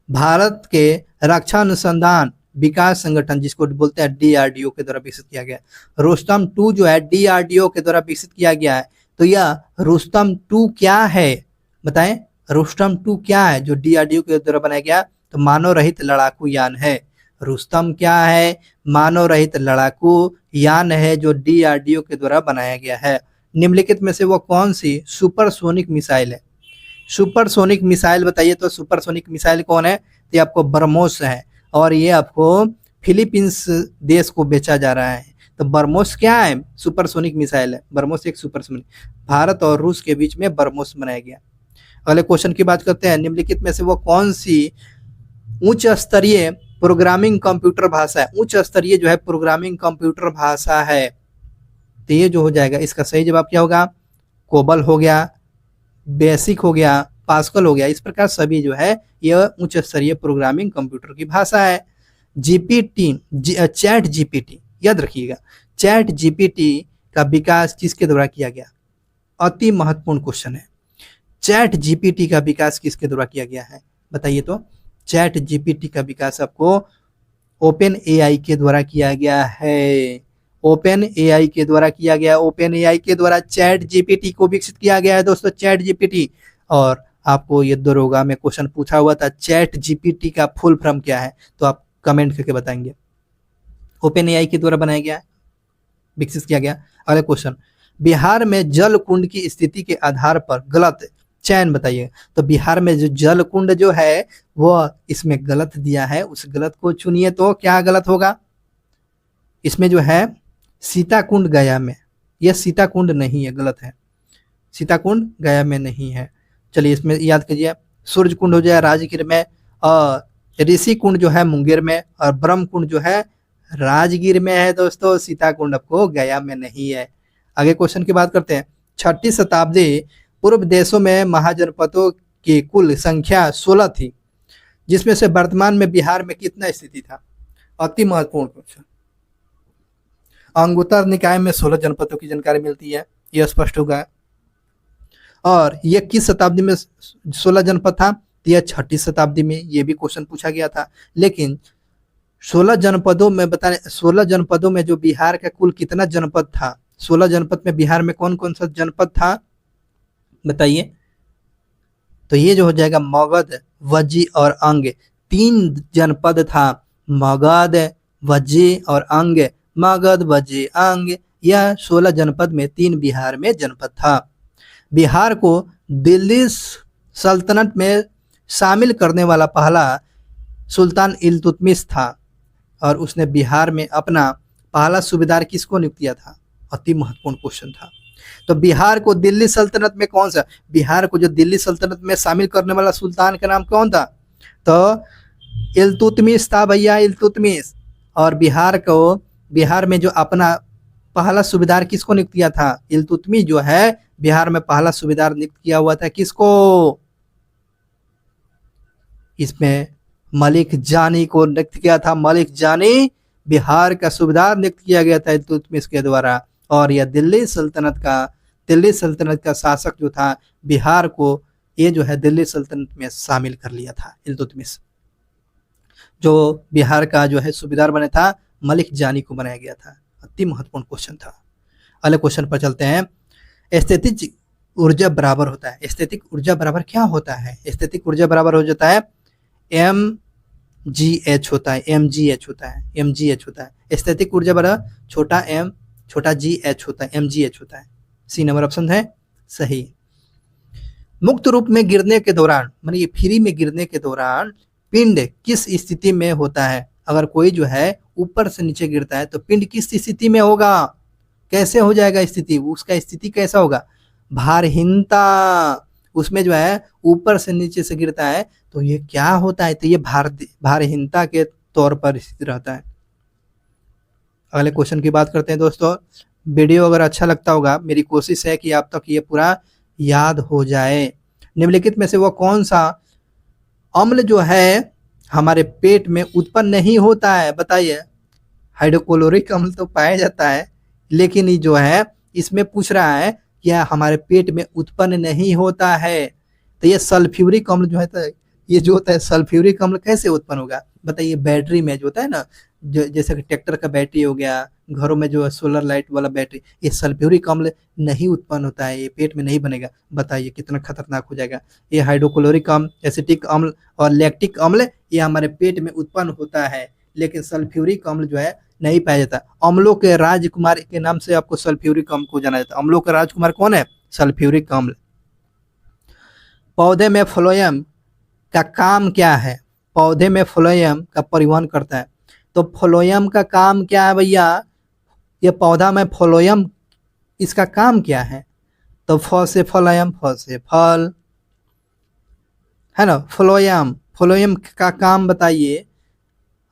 भारत के रक्षा अनुसंधान विकास संगठन जिसको बोलते हैं DRDO के द्वारा विकसित किया गया। रुस्तम 2 जो है DRDO के द्वारा विकसित किया गया है। तो यह रुस्तम 2 क्या है बताएं, रुस्तम 2 क्या है जो DRDO के द्वारा बनाया गया, तो मानव रहित लड़ाकू यान है। रुस्तम क्या है, मानव रहित लड़ाकू यान है जो DRDO के द्वारा बनाया गया है। निम्नलिखित में से वो कौन सी सुपरसोनिक मिसाइल है, सुपरसोनिक मिसाइल बताइए। तो सुपरसोनिक मिसाइल कौन है, तो आपको ब्रह्मोस है और ये आपको फिलीपींस देश को बेचा जा रहा है। तो ब्रह्मोस क्या है, सुपरसोनिक मिसाइल है। ब्रह्मोस एक सुपरसोनिक, भारत और रूस के बीच में ब्रह्मोस बनाया गया। अगले क्वेश्चन की बात करते हैं। निम्नलिखित में से वो कौन सी उच्च स्तरीय प्रोग्रामिंग कंप्यूटर भाषा है, उच्च स्तरीय जो है प्रोग्रामिंग कंप्यूटर भाषा है। तो ये जो हो जाएगा इसका सही जवाब क्या होगा, कोबल हो गया, बेसिक हो गया, पास्कल हो गया। इस प्रकार सभी जो है यह उच्च स्तरीय प्रोग्रामिंग कंप्यूटर की भाषा है। जीपीटी, चैट जीपीटी, याद रखिएगा, चैट जीपीटी का विकास किसके द्वारा किया गया? अति महत्वपूर्ण क्वेश्चन है। चैट जीपीटी का विकास किसके द्वारा किया गया है, बताइए तो। चैट जीपीटी का विकास आपको ओपन एआई के द्वारा किया गया है, ओपन एआई के द्वारा किया गया, ओपन एआई के द्वारा चैट जीपीटी को विकसित किया गया है दोस्तों, चैट जीपीटी। और आपको ये दरोगा में क्वेश्चन पूछा हुआ था चैट जीपीटी का फुल फॉर्म क्या है, तो आप कमेंट करके बताएंगे। ओपन एआई के द्वारा बनाया गया, विकसित किया गया। अगला क्वेश्चन, बिहार में जल कुंड की स्थिति के आधार पर गलत चयन बताइए। तो बिहार में जो जल कुंड जो है वो इसमें गलत दिया है, उस गलत को चुनिए। तो क्या गलत होगा? इसमें जो है सीताकुंड गया में, यह सीताकुंड नहीं है, गलत है, सीताकुंड गया में नहीं है। चलिए इसमें याद कीजिए, सूर्य कुंड हो जाए राजगीर में, और ऋषि कुंड जो है मुंगेर में, और ब्रह्म कुंड जो है राजगीर में है दोस्तों, सीताकुंड आपको गया में नहीं है। आगे क्वेश्चन की बात करते हैं। 6वीं शताब्दी पूर्व देशों में महाजनपदों की कुल संख्या 16 थी, जिसमें से वर्तमान में बिहार में कितना स्थिति था? अति महत्वपूर्ण क्वेश्चन। अंगुत्तर निकाय में 16 जनपदों की जानकारी मिलती है, यह स्पष्ट होगा। और यह किस शताब्दी में 16 जनपद था? यह 6वीं शताब्दी में, यह भी क्वेश्चन पूछा गया था। लेकिन 16 जनपदों में बताने, 16 जनपदों में जो बिहार का कुल कितना जनपद था, 16 जनपद में बिहार में कौन कौन सा जनपद था बताइए। तो ये जो हो जाएगा मगध, वज्जी और अंग, 3 जनपद था, मगध, वज्जी और अंग। मगध, वज्जी, अंग, यह 16 जनपद में 3 बिहार में जनपद था। बिहार को दिल्ली सल्तनत में शामिल करने वाला पहला सुल्तान इल्तुतमिश था, और उसने बिहार में अपना पहला सूबेदार किसको नियुक्त किया था? अति महत्वपूर्ण क्वेश्चन था। तो बिहार को दिल्ली सल्तनत में कौन सा, बिहार को जो दिल्ली सल्तनत में शामिल करने वाला सुल्तान का नाम कौन था? तो इल्तुतमिश था भैया, इल्तुतमिश। और बिहार में जो अपना पहला सूबेदार किसको नियुक्त किया था? इल्तुतमिश जो है बिहार में पहला सूबेदार नियुक्त किया हुआ था, किसको? इसमें मलिक जानी को नियुक्त किया था, मलिक जानी बिहार का सूबेदार नियुक्त किया गया था इल्तुतमिश के द्वारा। और यह दिल्ली सल्तनत का शासक जो था बिहार को, ये जो है दिल्ली सल्तनत में शामिल कर लिया था इल्तुतमिश। जो बिहार का जो है सूबेदार बने था मलिक जानी को बनाया गया था। अति महत्वपूर्ण क्वेश्चन था। अगले क्वेश्चन पर चलते हैं। स्थैतिक ऊर्जा बराबर होता है, स्थैतिक ऊर्जा बराबर क्या होता है? स्थैतिक ऊर्जा बराबर हो जाता है mgh होता है, mgh होता है, mgh होता है। स्थैतिक ऊर्जा बराबर छोटा m छोटा gh होता है, mgh होता है। सी नंबर ऑप्शन है सही। मुक्त रूप में गिरने के दौरान, मानिए फ्री में गिरने के दौरान पिंड किस स्थिति में होता है? अगर कोई जो है ऊपर से नीचे गिरता है तो पिंड किस स्थिति में होगा? कैसे हो जाएगा स्थिति, उसका स्थिति कैसा होगा? भारहीनता। उसमें जो है ऊपर से नीचे से गिरता है तो ये क्या होता है? तो ये भारहीनता के तौर पर स्थित रहता है। अगले क्वेश्चन की बात करते हैं दोस्तों। वीडियो अगर अच्छा लगता होगा, मेरी कोशिश है कि आप तक ये पूरा याद हो जाए। निम्नलिखित में से वो कौन सा अम्ल जो है हमारे पेट में उत्पन्न नहीं होता है? बताइए। हाइड्रोक्लोरिक अम्ल तो पाया जाता है, लेकिन ये जो है इसमें पूछ रहा है क्या हमारे पेट में उत्पन्न नहीं होता है? तो ये सल्फ्यूरिक अम्ल जो है, तो ये जो होता है सल्फ्यूरिक अम्ल कैसे उत्पन्न होगा बताइए? बैटरी में जो होता है ना, जो जैसे कि ट्रैक्टर का बैटरी हो गया, घरों में जो सोलर लाइट वाला बैटरी, ये सल्फ्यूरिक अम्ल नहीं उत्पन्न होता है, ये पेट में नहीं बनेगा। बताइए कितना खतरनाक हो जाएगा। ये हाइड्रोक्लोरिक अम्ल, एसिटिक अम्ल और लैक्टिक अम्ल ये हमारे पेट में उत्पन्न होता है, लेकिन सल्फ्यूरिक अम्ल जो है नहीं पाया जाता। अम्लों के राजकुमार के नाम से आपको सल्फ्यूरिक अम्ल को जाना जाता है। अम्लों का राजकुमार कौन है? सल्फ्यूरिक अम्ल। पौधे में फ्लोएम का काम क्या है? पौधे में फ्लोएम का परिवहन करता है। तो फ्लोएम का काम क्या है भैया? ये पौधा में फ्लोएम, इसका काम क्या है? तो फ से फ्लोएम, फ से फल, है ना, फ्लोएम। फ्लोएम का काम बताइए।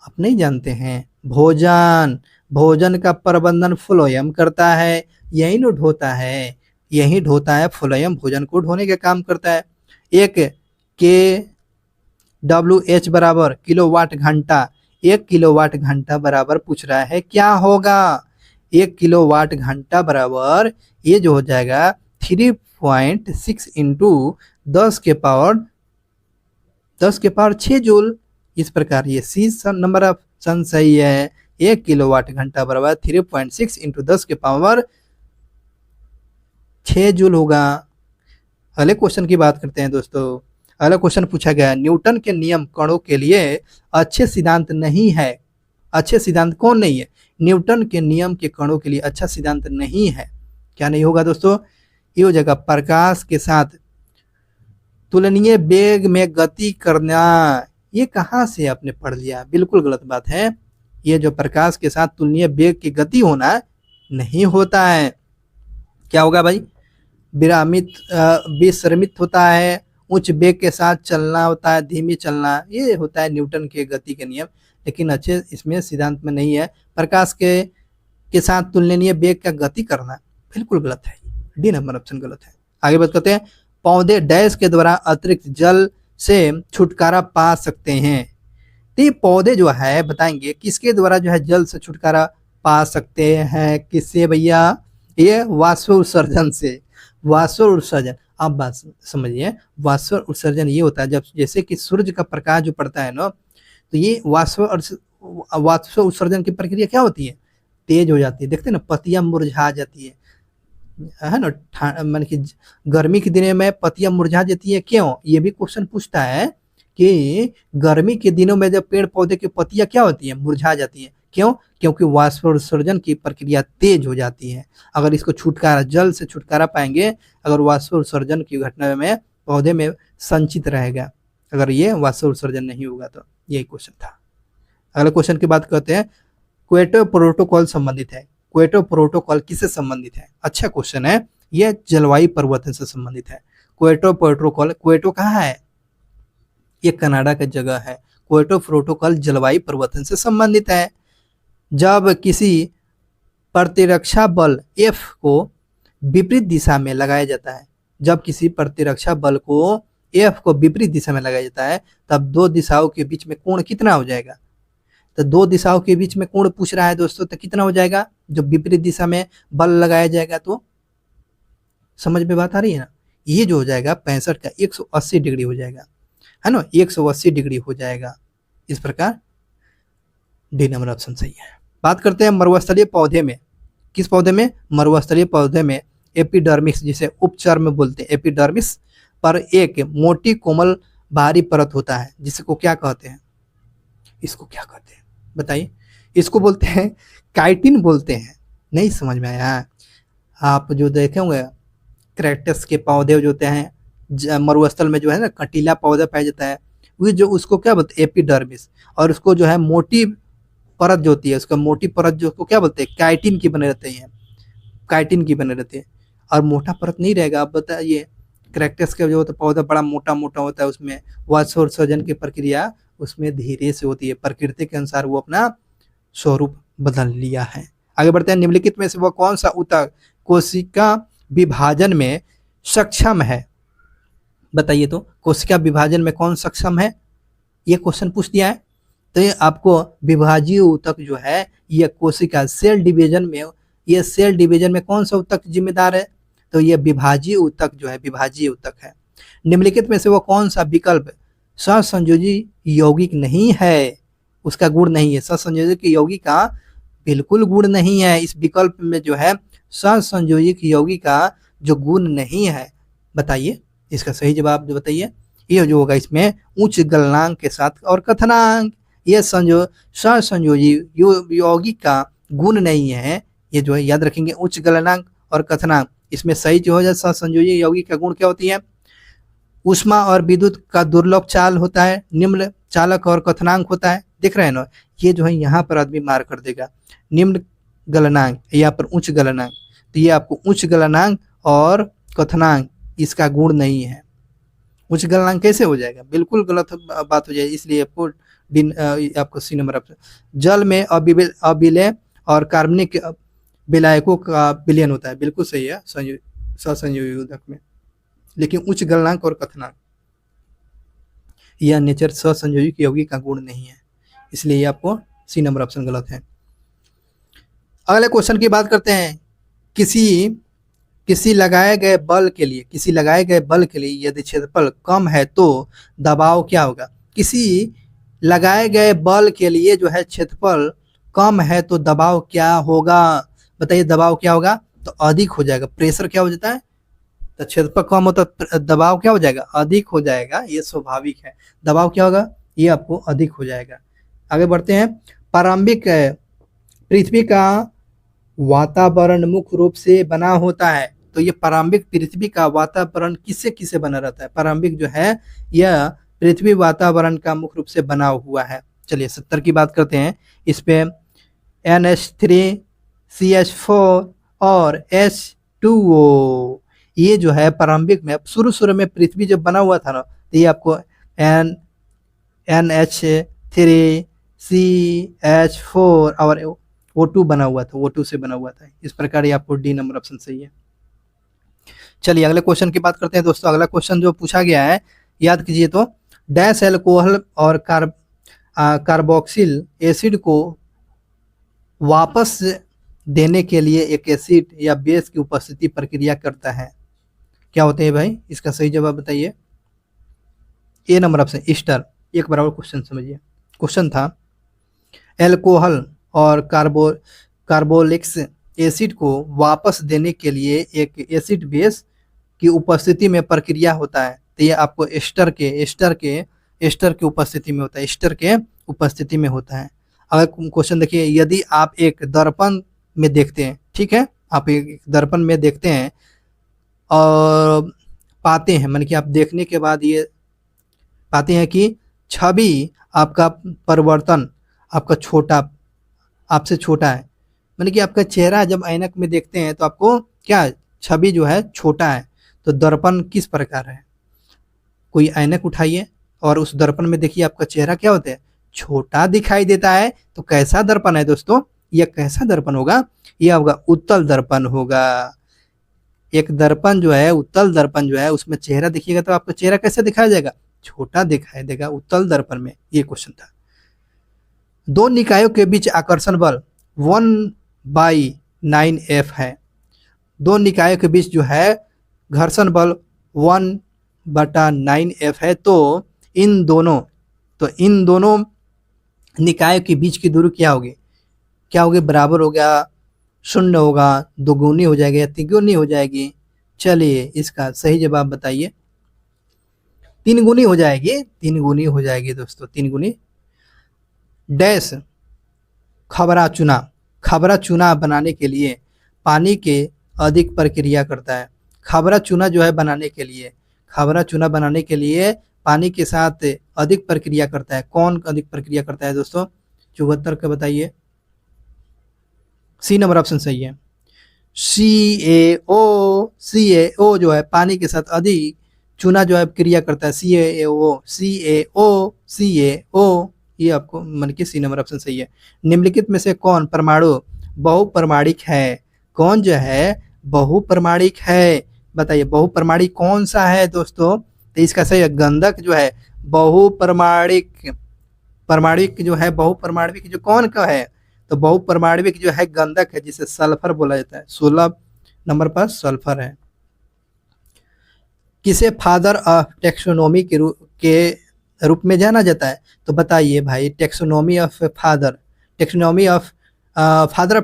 आप नहीं जानते हैं? भोजन, भोजन का प्रबंधन फ्लोएम करता है, यही न ढोता है, यही ढोता है। फ्लोएम भोजन को ढोने का काम करता है। एक के WH बराबर किलोवाट घंटा, 1 किलोवाट घंटा बराबर पूछ रहा है क्या होगा? 1 किलोवाट घंटा बराबर ये जो हो जाएगा 3.6 इंटू 10 के पावर 6 जूल। इस प्रकार ये सी नंबर ऑप्शन सही है। 1 किलोवाट घंटा बराबर 3.6 इंटू 10 के पावर 6 जूल होगा। अगले क्वेश्चन की बात करते हैं दोस्तों। अगला क्वेश्चन पूछा गया, न्यूटन के नियम कणों के लिए अच्छे सिद्धांत नहीं है। अच्छे सिद्धांत कौन नहीं है? न्यूटन के नियम के कणों के लिए अच्छा सिद्धांत नहीं है। क्या नहीं होगा दोस्तों? ये हो जाएगा प्रकाश के साथ तुलनीय वेग में गति करना। ये कहाँ से आपने पढ़ लिया? बिल्कुल गलत बात है। ये जो प्रकाश के साथ तुलनीय वेग की गति होना नहीं होता है। क्या होगा भाई? विश्रमित होता है, उच्च वेग के साथ चलना होता है, धीमी चलना, ये होता है न्यूटन के गति के नियम। लेकिन अच्छे इसमें सिद्धांत में नहीं है। प्रकाश के साथ तुलनीय वेग का गति करना बिल्कुल गलत है। डी नंबर ऑप्शन गलत है। आगे बात करते हैं, पौधे डैश के द्वारा अतिरिक्त जल से छुटकारा पा सकते हैं। तो ये पौधे जो है बताएंगे किसके द्वारा जो है जल से छुटकारा पा सकते हैं? किससे भैया? ये वाष्प उत्सर्जन से। वाष्प उत्सर्जन, आप बात समझिए। वाष्प उत्सर्जन ये होता है जब जैसे कि सूर्य का प्रकाश जो पड़ता है ना, तो ये वाष्प उत्सर्जन की प्रक्रिया क्या होती है? तेज हो जाती है। देखते हैं ना, पत्तियां मुरझा जाती है ना। मान कि गर्मी के दिनों में पत्तियां मुरझा जाती है, क्यों? ये भी क्वेश्चन पूछता है कि गर्मी के दिनों में जब पेड़ पौधे की पत्तियां क्या होती है? मुरझा जाती है, क्यों? क्योंकि वाष्प उत्सर्जन की प्रक्रिया तेज हो जाती है। अगर इसको छुटकारा, जल से छुटकारा पाएंगे अगर वाष्प उत्सर्जन की घटना में पौधे में संचित रहेगा, अगर ये वाष्प उत्सर्जन नहीं होगा तो। यही क्वेश्चन था। अगले क्वेश्चन की बात करते हैं, क्योटो प्रोटोकॉल संबंधित है। क्योटो प्रोटोकॉल किससे संबंधित है? अच्छा क्वेश्चन है। यह जलवायु परिवर्तन से संबंधित है। क्योटो प्रोटोकॉल, क्योटो कहाँ है? ये कनाडा का जगह है। क्योटो प्रोटोकॉल जलवायु परिवर्तन से संबंधित है। जब किसी प्रतिरक्षा बल F को विपरीत दिशा में लगाया जाता है, जब किसी प्रतिरक्षा बल को F को विपरीत दिशा में लगाया जाता है, तब दो दिशाओं के बीच में कोण कितना हो जाएगा? तो दो दिशाओं के बीच में कोण पूछ रहा है दोस्तों, तो कितना हो जाएगा जब विपरीत दिशा में बल लगाया जाएगा? तो समझ में बात आ रही है ना? ये जो हो जाएगा 65 का 180 डिग्री हो जाएगा, है ना। 180 डिग्री हो जाएगा। इस प्रकार डी नंबर ऑप्शन सही है। बात करते हैं मरुस्थलीय पौधे में। किस पौधे में? मरुस्थलीय पौधे में एपिडर्मिस, जिसे उपचर्म बोलते हैं, एपिडर्मिस पर एक मोटी कोमल बाहरी परत होता है, जिसको क्या कहते हैं? इसको क्या कहते हैं बताइए? इसको बोलते हैं काइटिन बोलते हैं। नहीं समझ में आया? आप जो देखे होंगे कैक्टस के पौधे जो होते हैं मरुस्थल में, जो है ना कंटीला पौधा पाया जाता है, वो जो उसको क्या बोलते हैं? एपिडर्मिस। और उसको जो है मोटी परत जो होती है, उसका मोटी परत जो उसको क्या बोलते हैं? काइटिन की बने रहते हैं, काइटिन की बने रहते हैं। और मोटा परत नहीं रहेगा। आप बताइए, कैक्टस का जो होता है पौधा बड़ा मोटा मोटा होता है, उसमें वाष्पोत्सर्जन की प्रक्रिया उसमें धीरे से होती है। प्रकृति के अनुसार वो अपना स्वरूप बदल लिया है। आगे बढ़ते हैं, निम्नलिखित में से वह कौन सा ऊतक कोशिका विभाजन में सक्षम है? बताइए तो, कोशिका विभाजन में कौन सक्षम है? ये क्वेश्चन पूछ दिया है। तो ये आपको विभाजीय ऊतक जो है, ये कोशिका सेल डिवीजन में, ये सेल डिवीजन में कौन सा ऊतक जिम्मेदार है? तो ये विभाजीय ऊतक जो है, विभाजीय ऊतक है। निम्नलिखित में से वो कौन सा विकल्प सहसंयोजी यौगिक नहीं है? उसका गुण नहीं है। सहसंयोजी यौगिक का बिल्कुल गुण नहीं है। इस विकल्प में जो है सहसंयोजिक यौगिक का जो गुण नहीं है, बताइए इसका सही जवाब जो बताइए। ये जो होगा इसमें उच्च गलनांक के साथ और कथनांक, ये सहसंयोजी यौगिक का गुण नहीं है। ये जो है याद रखेंगे, उच्च गलनांक और कथनांक। इसमें सही जो हो जाए सहसंयोजी यौगिक का गुण क्या होती है? ऊष्मा और विद्युत का दुर्लभ चाल होता है, निम्न चालक और कथनांक होता है। देख रहे हैं ना, ये जो है यहाँ पर आदमी मार कर देगा निम्न गलनांक, यहाँ पर उच्च गलनांक। तो ये आपको उच्च गलनांक और कथनांक इसका गुण नहीं है। उच्च गलनांक कैसे हो जाएगा, बिल्कुल गलत बात हो जाएगी, इसलिए आपको आपको सी नंबर ऑप्शन। जल में अविलेय और कार्बनिक विलायकों का विलयन होता है, बिल्कुल सही है ससंयोजक में, लेकिन उच्च गलनांक और कथनांक यह नेचर ससंयोजक यौगिक का गुण नहीं है, इसलिए ये आपको सी नंबर ऑप्शन गलत है। अगले क्वेश्चन की बात करते हैं। किसी लगाए गए बल के लिए यदि क्षेत्रफल कम है तो दबाव क्या होगा। किसी लगाए गए बल के लिए जो है क्षेत्रफल कम है तो दबाव क्या होगा, बताइए दबाव क्या होगा, तो अधिक हो जाएगा। प्रेशर क्या हो जाता है, तो क्षेत्रफल कम हो तो दबाव क्या हो जाएगा, अधिक हो जाएगा, ये स्वाभाविक है। दबाव क्या होगा, ये आपको अधिक हो जाएगा। आगे बढ़ते हैं। प्रारंभिक पृथ्वी का वातावरण मुख्य रूप से बना होता है, तो ये प्रारंभिक पृथ्वी का वातावरण किससे किससे बना रहता है, प्रारंभिक जो है यह पृथ्वी वातावरण का मुख्य रूप से बना हुआ है। चलिए 70 की बात करते हैं। इस पे NH3 CH4 और H2O, ये जो है प्रारंभिक में शुरू में पृथ्वी जब बना हुआ था ना, तो ये आपको NH3 CH4 और O2 बना हुआ था, O2 से बना हुआ था। इस प्रकार ये आपको डी नंबर ऑप्शन सही है। चलिए अगले क्वेश्चन की बात करते हैं दोस्तों। अगला क्वेश्चन जो पूछा गया है, याद कीजिए तो, डैश एल्कोहल और कार्बोक्सिल एसिड को वापस देने के लिए एक एसिड या बेस की उपस्थिति प्रक्रिया करता है, क्या होते हैं भाई, इसका सही जवाब बताइए। ए नंबर ऑप्शन ईस्टर। एक बराबर क्वेश्चन समझिए। क्वेश्चन था एल्कोहल और कार्बोलिक्स एसिड को वापस देने के लिए एक एसिड बेस की उपस्थिति में प्रक्रिया होता है, तो ये आपको एस्टर के उपस्थिति में होता है, एस्टर के उपस्थिति में होता है। अगर क्वेश्चन देखिए, यदि आप एक दर्पण में देखते हैं, ठीक है, आप एक दर्पण में देखते हैं और पाते हैं, मान कि आप देखने के बाद ये पाते हैं कि छवि आपका परिवर्तन आपसे छोटा है, माने कि आपका चेहरा जब ऐनक में देखते हैं तो आपको क्या छवि जो है छोटा है। तो दर्पण किस प्रकार है, कोई ऐनक उठाइए और उस दर्पण में देखिए आपका चेहरा क्या होता है, छोटा दिखाई देता है। तो कैसा दर्पण है दोस्तों, यह कैसा दर्पण होगा, यह होगा उत्तल दर्पण होगा। एक दर्पण जो है, उत्तल दर्पण जो है, उसमें चेहरा देखिएगा तो आपका चेहरा कैसे दिखाया जाएगा, छोटा दिखाई देगा उत्तल दर्पण में। ये क्वेश्चन था। दो निकायों के बीच आकर्षण बल 1/9F है। दो निकायों के बीच जो है घर्षण बल 1/9F है। तो इन दोनों निकायों के बीच की दूरी क्या होगी, बराबर होगा, शून्य होगा, दोगुनी हो जाएगी या तिगुनी हो जाएगी। चलिए इसका सही जवाब बताइए। तीन गुनी हो जाएगी दोस्तों, 3 गुनी। डैश खबरा चूना बनाने के लिए पानी के अधिक प्रक्रिया करता है। खबरा चूना बनाने के लिए पानी के साथ अधिक प्रक्रिया करता है। कौन अधिक प्रक्रिया करता है दोस्तों, 74 का बताइए। सी नंबर ऑप्शन सही है। CaO जो है पानी के साथ अधिक चूना जो है क्रिया करता है, CaO, ये आपको मन के सी नंबर ऑप्शन सही है। निम्नलिखित में से कौन परमाणु बहुपरमाणिक है, कौन जो है बहुपरमाणिक है, बताइए बहुपरमाणिक कौन सा है दोस्तों, तो इसका सही है गंधक जो है बहुपरमाणिक जो कौन का है, तो बहुपरमाणविक जो है गंधक है, जिसे सल्फर बोला जाता है। 16 नंबर पर सल्फर है। किसे फादर ऑफ टेक्सोनोमी के रूप में जाना जाता है, तो बताइए भाई taxonomy of father of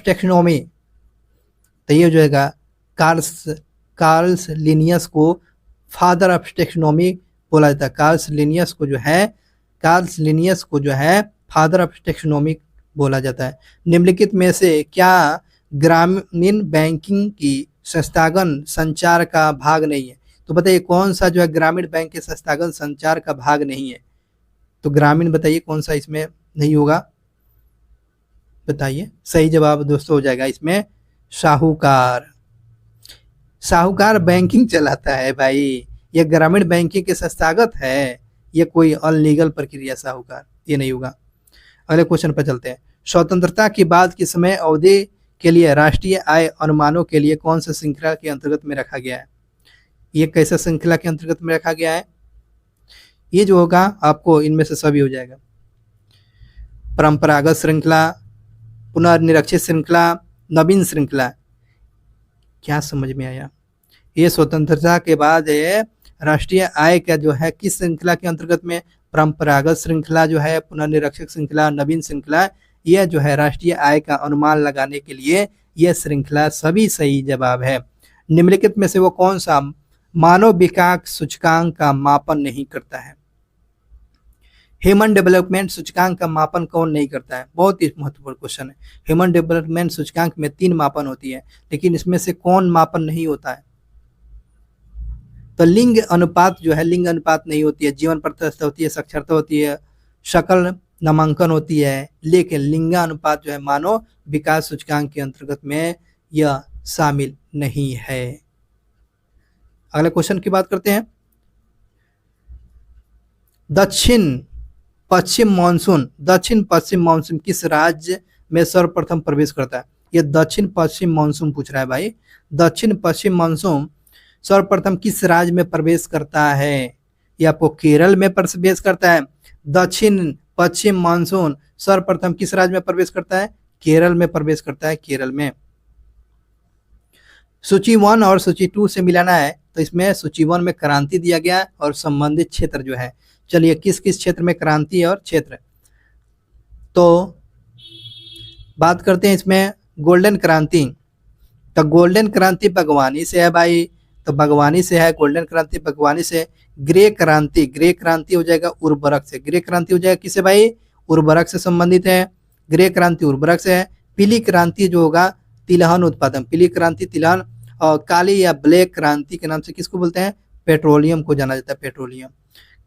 taxonomy, तो ये जो है कार्ल्स लिनियस को फादर ऑफ टेक्सोनोमी बोला जाता है। कार्ल्स लिनियस को जो है फादर ऑफ टेक्सोनोमी बोला जाता है। निम्नलिखित में से क्या ग्रामीण बैंकिंग की संस्थागत संचार का भाग नहीं है, तो बताइए कौन सा जो है ग्रामीण बैंक के संस्थागत संचार का भाग नहीं है, तो ग्रामीण बताइए कौन सा इसमें नहीं होगा, बताइए। सही जवाब दोस्तों हो जाएगा इसमें साहूकार। साहूकार बैंकिंग चलाता है भाई, ये ग्रामीण बैंकिंग के संस्थागत है, ये कोई अनलीगल प्रक्रिया साहूकार, ये नहीं होगा। अगले क्वेश्चन पर चलते हैं। स्वतंत्रता के बाद की समय अवधि के लिए राष्ट्रीय आय अनुमानों के लिए कौन सा श्रृंखला के अंतर्गत में रखा गया है? ये कैसा श्रृंखला के अंतर्गत में रखा गया है? ये जो होगा आपको इनमें से सभी हो जाएगा। परंपरागत श्रृंखला, पुनर्निरीक्षित श्रृंखला, नवीन श्रृंखला। क्या समझ में आया? ये स्वतंत्रता के बाद राष्ट्रीय आय का जो है किस श्रृंखला के अंतर्गत में? परंपरागत श्रृंखला जो है, पुनर्निरीक्षक श्रृंखला, नवीन श्रृंखला, यह जो है राष्ट्रीय आय का अनुमान लगाने के लिए यह श्रृंखला सभी सही जवाब है। निम्नलिखित में से वो कौन सा मानव विकास सूचकांक का मापन नहीं करता है? ह्यूमन डेवलपमेंट सूचकांक का मापन कौन नहीं करता है? बहुत ही महत्वपूर्ण क्वेश्चन है। ह्यूमन डेवलपमेंट सूचकांक में 3 मापन होती है, लेकिन इसमें से कौन मापन नहीं होता है? तो लिंग अनुपात जो है, लिंग अनुपात नहीं होती है, जीवन प्रतिशत होती है, साक्षरता होती है, शकल नामांकन होती है, लेकिन लिंगानुपात जो है मानव विकास सूचकांक के अंतर्गत में यह शामिल नहीं है। अगले क्वेश्चन की बात करते हैं। दक्षिण पश्चिम मानसून किस राज्य में सर्वप्रथम प्रवेश करता है? यह दक्षिण पश्चिम मानसून पूछ रहा है भाई। दक्षिण पश्चिम मानसून सर्वप्रथम किस राज्य में प्रवेश करता है? यह आपको केरल में प्रवेश करता है। दक्षिण पश्चिम मानसून सर्वप्रथम किस राज्य में प्रवेश करता है? केरल में प्रवेश करता है, केरल में। सूची 1 और सूची 2 से मिलाना है, तो इसमें सूची 1 में क्रांति दिया गया और संबंधित क्षेत्र जो है। चलिए किस किस क्षेत्र में क्रांति है और क्षेत्र, तो बात करते हैं इसमें गोल्डन क्रांति। तो गोल्डन क्रांति बागवानी से है भाई, तो बागवानी से है गोल्डन क्रांति, बागवानी से। ग्रे क्रांति हो जाएगा उर्वरक से। ग्रे क्रांति हो जाएगा किससे भाई? उर्वरक से संबंधित है, ग्रे क्रांति उर्वरक से है। पीली क्रांति जो होगा तिलहन उत्पादन, पीली क्रांति तिलहन। और काली या ब्लैक क्रांति के नाम से किसको बोलते हैं? पेट्रोलियम को जाना जाता है, पेट्रोलियम।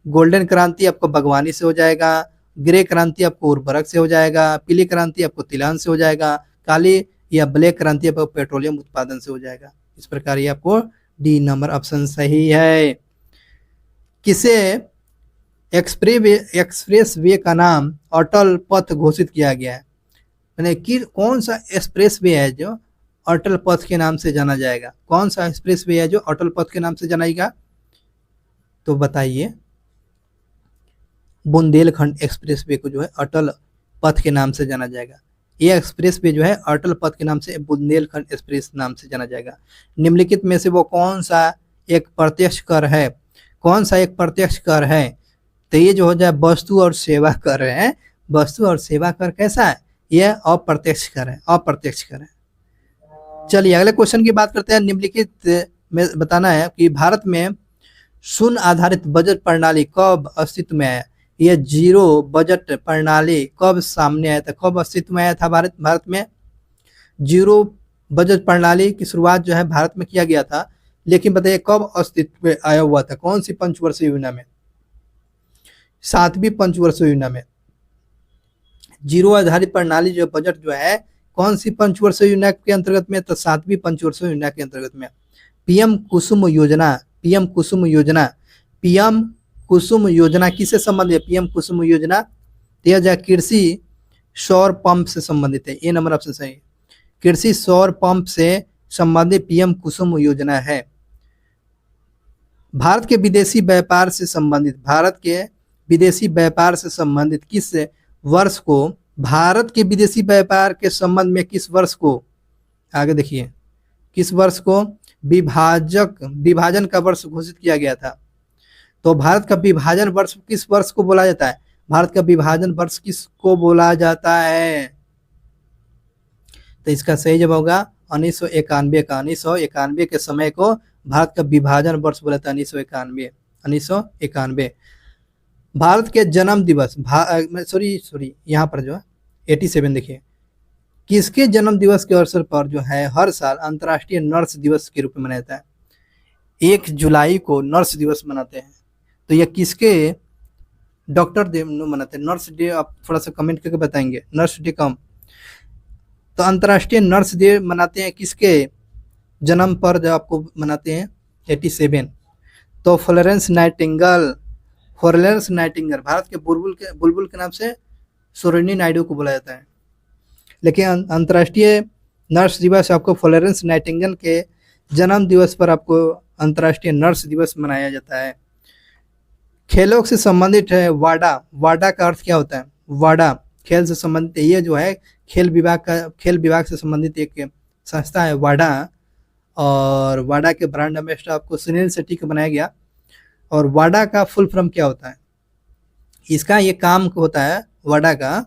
गोल्डन क्रांति आपको बागवानी से हो जाएगा, ग्रे क्रांति आपको उर्वरक से हो जाएगा, पीली क्रांति आपको तिलहन से हो जाएगा, काली या ब्लैक क्रांति आपको पेट्रोलियम उत्पादन से हो जाएगा। इस प्रकार ये आपको डी नंबर ऑप्शन सही है। किसे एक्सप्रेस वे का नाम अटल पथ घोषित किया गया है? यानी कि कौन सा एक्सप्रेस वे है जो अटल पथ के नाम से जाना जाएगा? कौन सा एक्सप्रेस वे है जो अटल पथ के नाम से जाना जाएगा? तो बताइए। बुंदेलखंड एक्सप्रेस वे को जो है अटल पथ के नाम से जाना जाएगा। ये एक्सप्रेस वे जो है अटल पथ के नाम से बुंदेलखंड एक्सप्रेस नाम से जाना जाएगा। निम्नलिखित में से वो कौन सा एक प्रत्यक्ष कर है? कौन सा एक प्रत्यक्ष कर है? तो ये जो हो जाए वस्तु और सेवा कर है। वस्तु और सेवा कर कैसा है? यह अप्रत्यक्ष कर है, अप्रत्यक्ष कर है। चलिए अगले क्वेश्चन की बात करते हैं। निम्नलिखित में बताना है कि भारत में शून्य आधारित बजट प्रणाली कब अस्तित्व में आया? यह जीरो बजट प्रणाली कब सामने आया था, कब अस्तित्व में आया था भारत में? जीरो बजट प्रणाली की शुरुआत जो है भारत में किया गया था, लेकिन बताइए कब अस्तित्व में आया हुआ था? कौन सी पंचवर्षीय योजना में? 7वीं पंचवर्षीय योजना में। जीरो आधारित प्रणाली जो बजट जो है कौन सी पंचवर्षीय योजना के अंतर्गत में? तो 7वीं पंचवर्षीय योजना के अंतर्गत में। पीएम कुसुम योजना, पीएम कुसुम योजना, पीएम कुसुम योजना किससे संबंधित है? पीएम कुसुम योजना कृषि सौर पंप से संबंधित है। ये नंबर ऑप्शन सही है। कृषि सौर पंप से संबंधित पीएम कुसुम योजना है। भारत के विदेशी व्यापार से संबंधित, भारत के विदेशी व्यापार से संबंधित किस वर्ष को, भारत के विदेशी व्यापार के संबंध में किस वर्ष को, आगे देखिए, किस वर्ष को विभाजन का वर्ष घोषित किया गया था? तो भारत का विभाजन वर्ष किस वर्ष को बोला जाता है? भारत का विभाजन वर्ष किसको बोला जाता है? तो इसका सही जवाब होगा 1991 का। 1991 के समय को भारत का विभाजन वर्ष बोला था, 1991। भारत के जन्म दिवस, सॉरी यहाँ पर जो है 87 देखिए, किसके जन्म दिवस के अवसर पर जो है हर साल अंतर्राष्ट्रीय नर्स दिवस के रूप में मनाया जाता है? 1 जुलाई को नर्स दिवस मनाते हैं। तो यह किसके डॉक्टर डे मनाते हैं? नर्स डे आप थोड़ा सा कमेंट करके बताएंगे, नर्स डे कम। तो अंतर्राष्ट्रीय नर्स डे मनाते हैं किसके? जन्म पर जब आपको मनाते हैं 87। तो फ्लोरेंस नाइटिंगेल भारत के बुलबुल के नाम से सरोजिनी नायडू को बुलाया जाता है। लेकिन अंतर्राष्ट्रीय नर्स दिवस आपको फ्लोरेंस नाइटिंगेल के जन्म दिवस पर आपको अंतर्राष्ट्रीय नर्स दिवस मनाया जाता है। खेलों से संबंधित है वाडा। वाडा का अर्थ क्या होता है? वाडा खेल से संबंधित, ये जो है खेल विभाग से संबंधित एक संस्था है वाडा। और वाडा के ब्रांड एम्बेसडर आपको सुनील शेट्टी को बनाया गया। और वाडा का फुल फॉर्म क्या होता है? इसका ये काम होता है वाडा का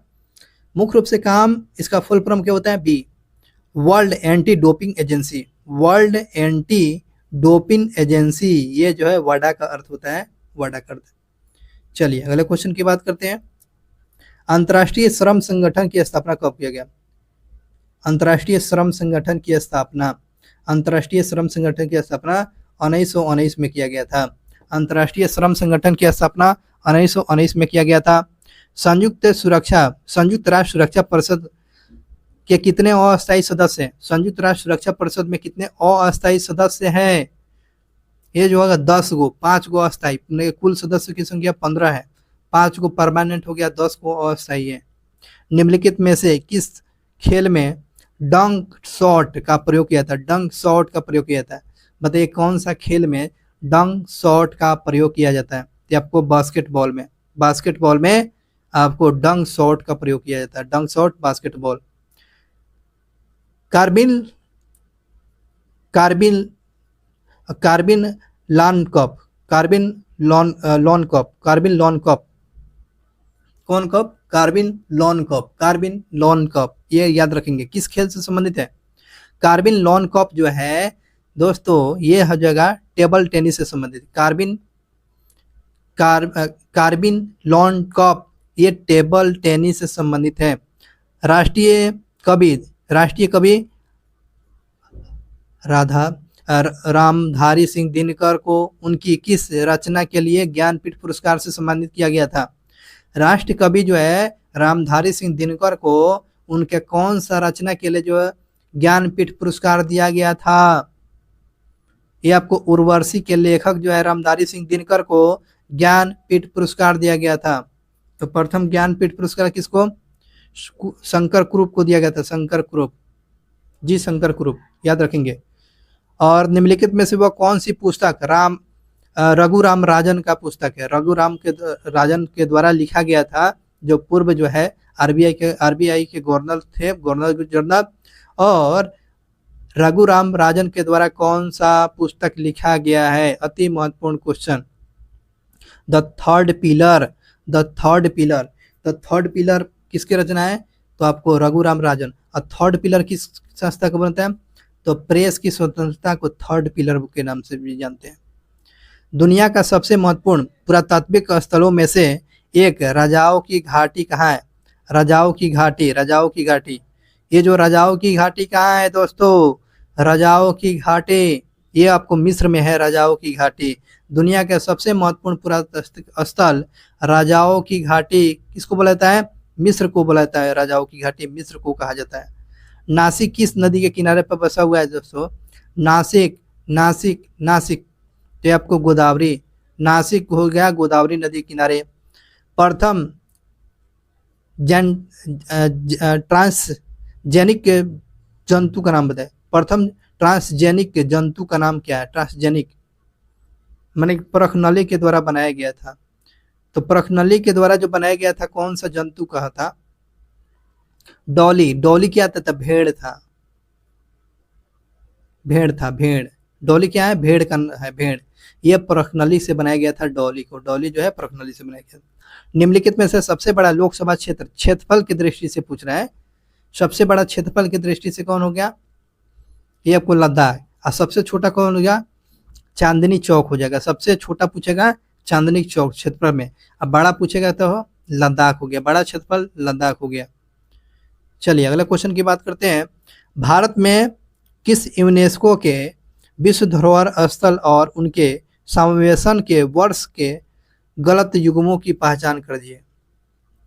मुख्य रूप से काम, इसका फुल फॉर्म क्या होता है? B, world anti doping agency. World anti doping agency, ये जो है वाडा का अर्थ होता है, वाडा का अर्थ। चलिए अगले क्वेश्चन की बात करते हैं। अंतर्राष्ट्रीय श्रम संगठन की स्थापना कब किया गया? अंतर्राष्ट्रीय श्रम संगठन की स्थापना 1919 में किया गया था। अंतर्राष्ट्रीय श्रम संगठन की स्थापना 1919 में किया गया था। संयुक्त राष्ट्र सुरक्षा परिषद के कितने अस्थायी सदस्य हैं? संयुक्त राष्ट्र सुरक्षा परिषद में कितने अस्थायी सदस्य हैं? ये जो होगा 10 गो, 5 गो अस्थायी। कुल सदस्यों की संख्या 15 है, 5 गो परमानेंट हो गया, 10 गो अस्थायी है। निम्नलिखित में से किस खेल में डंक शॉट का प्रयोग किया था? डंक शॉट का प्रयोग किया था, बताइए कौन सा खेल में डंक शॉट का प्रयोग किया जाता है? ये आपको बास्केटबॉल में आपको डंक शॉट का प्रयोग किया जाता है। डंक शॉट बास्केटबॉल। कार्बिन लॉन कप, कौन कप? कार्बिन लॉन कप, ये याद रखेंगे। किस खेल से संबंधित है? कार्बिन लॉन कप जो है दोस्तों, ये हर जगह टेबल टेनिस से संबंधित। कार्बिन लॉन कप ये टेबल टेनिस से संबंधित है। राष्ट्रीय कवि रामधारी सिंह दिनकर को उनकी किस रचना के लिए ज्ञानपीठ पुरस्कार से सम्मानित किया गया था? राष्ट्र कवि जो है रामधारी सिंह दिनकर को उनके कौन सा रचना के लिए जो है ज्ञानपीठ पुरस्कार दिया गया था? ये आपको उर्वशी के लेखक जो है रामधारी सिंह दिनकर को ज्ञानपीठ पुरस्कार दिया गया था। तो प्रथम ज्ञानपीठ पुरस्कार किसको? शंकर कुरूप को दिया गया था। शंकर कुरूप, याद रखेंगे। और निम्नलिखित में से वह कौन सी पुस्तक रघुराम राजन का पुस्तक है? रघुराम राजन के द्वारा लिखा गया था, जो पूर्व जो है आरबीआई के गवर्नर जनरल। और रघुराम राजन के द्वारा कौन सा पुस्तक लिखा गया है? अति महत्वपूर्ण क्वेश्चन। द थर्ड पिलर किसकी रचना है? तो आपको रघुराम राजन। और थर्ड पिलर किस संस्था को बनता है? तो प्रेस की स्वतंत्रता को थर्ड पिलर के नाम से भी जानते हैं। दुनिया का सबसे महत्वपूर्ण पुरातात्विक स्थलों में से एक रजाओं की घाटी कहाँ है? रजाओं की घाटी। ये जो रजाओं की घाटी कहाँ है दोस्तों? रजाओं की घाटी ये आपको मिस्र में है। रजाओं की घाटी दुनिया के सबसे महत्वपूर्ण पुरातात्विक स्थल रजाओं की घाटी किसको बुलाता है? मिस्र को बुलाता है। रजाओं की घाटी मिस्र को कहा जाता है। नासिक किस नदी के किनारे पर बसा हुआ है दोस्तों? नासिक तो आपको गोदावरी, नासिक हो गया गोदावरी नदी किनारे। प्रथम ट्रांसजेनिक जंतु का नाम बताए। प्रथम ट्रांसजेनिक जंतु का नाम क्या है? ट्रांसजेनिक माने परखनली के द्वारा बनाया गया था। तो परखनली के द्वारा जो बनाया गया था कौन सा जंतु कहा था? डॉली क्या था? भेड़ डॉली क्या है? भेड़ का है, भेड़। यह परखनली से बनाया गया था डॉली को। डॉली जो है परखनली से बनाया गया। निम्नलिखित में से सबसे बड़ा लोकसभा क्षेत्रफल की दृष्टि से पूछ रहा है। सबसे बड़ा क्षेत्रफल की दृष्टि से कौन हो गया? ये आपको लद्दाख। और सबसे छोटा कौन हो गया? चांदनी चौक हो जाएगा। सबसे छोटा पूछेगा चांदनी चौक क्षेत्रफल में, अब बड़ा पूछेगा तो लद्दाख हो गया। बड़ा क्षेत्रफल लद्दाख हो गया। चलिए अगला क्वेश्चन की बात करते हैं। भारत में किस यूनेस्को के विश्व धरोहर स्थल और उनके समावेशन के वर्ष के गलत युग्मों की पहचान कर दिए?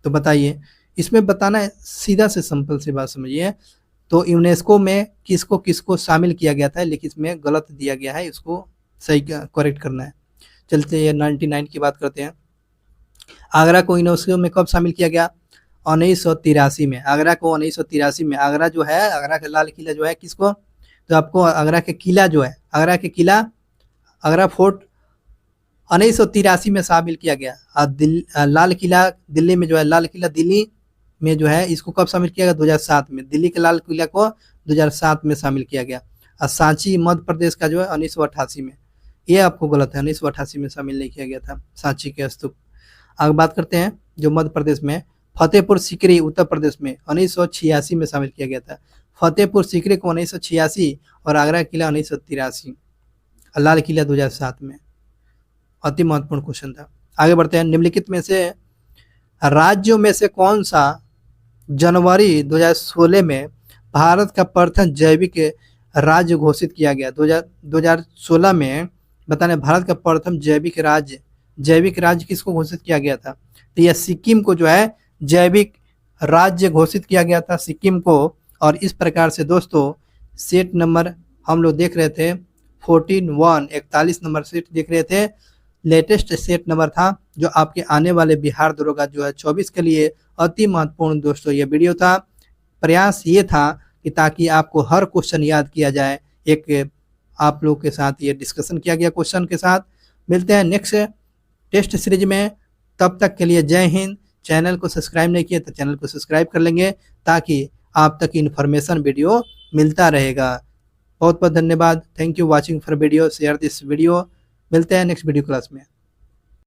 तो बताइए, इसमें बताना है सीधा से सिंपल सी बात समझिए। तो यूनेस्को में किसको किसको शामिल किया गया था, लेकिन इसमें गलत दिया गया है, इसको सही करेक्ट करना है। चलते हैं 99 की बात करते हैं। आगरा को यूनेस्को में कब शामिल किया गया? 1983 में। आगरा को 1983 में। आगरा जो है, आगरा का लाल किला जो है किसको, तो आपको आगरा के किला जो है, आगरा के किला, आगरा फोर्ट 1983 में शामिल किया गया। और लाल किला दिल्ली में जो है, लाल किला दिल्ली में जो है, इसको कब शामिल किया गया? 2007 में। दिल्ली के लाल किला को 2007 में शामिल किया गया। और सांची मध्य प्रदेश का जो है 1988 में। ये आपको गलत है, 1988 में शामिल नहीं किया गया था सांची के स्तूप। आगे बात करते हैं जो मध्य प्रदेश में, फतेहपुर सीकरी उत्तर प्रदेश में 1986 में शामिल किया गया था। फतेहपुर सीकरी को 1986 और आगरा किला 1983, लाल किला 2007 में। अति महत्वपूर्ण क्वेश्चन था। आगे बढ़ते हैं। निम्नलिखित में से राज्यों में से कौन सा जनवरी 2016 में भारत का प्रथम जैविक राज्य घोषित किया गया? 2016 में बताने भारत का प्रथम जैविक राज्य किसको घोषित किया गया था? तो यह सिक्किम को जो है जैविक राज्य घोषित किया गया था, सिक्किम को। और इस प्रकार से दोस्तों सेट नंबर हम लोग देख रहे थे 41 नंबर सेट देख रहे थे। लेटेस्ट सेट नंबर था जो आपके आने वाले बिहार दरोगा जो है 24 के लिए अति महत्वपूर्ण दोस्तों ये वीडियो था। प्रयास ये था कि ताकि आपको हर क्वेश्चन याद किया जाए। एक आप लोग के साथ ये डिस्कशन किया गया क्वेश्चन के साथ। मिलते हैं नेक्स्ट टेस्ट सीरीज में, तब तक के लिए जय हिंद। चैनल को सब्सक्राइब नहीं किया तो चैनल को सब्सक्राइब कर लेंगे ताकि आप तक इन्फॉर्मेशन वीडियो मिलता रहेगा। बहुत बहुत धन्यवाद। Thank you watching for video, share this video. मिलते हैं नेक्स्ट वीडियो क्लास में।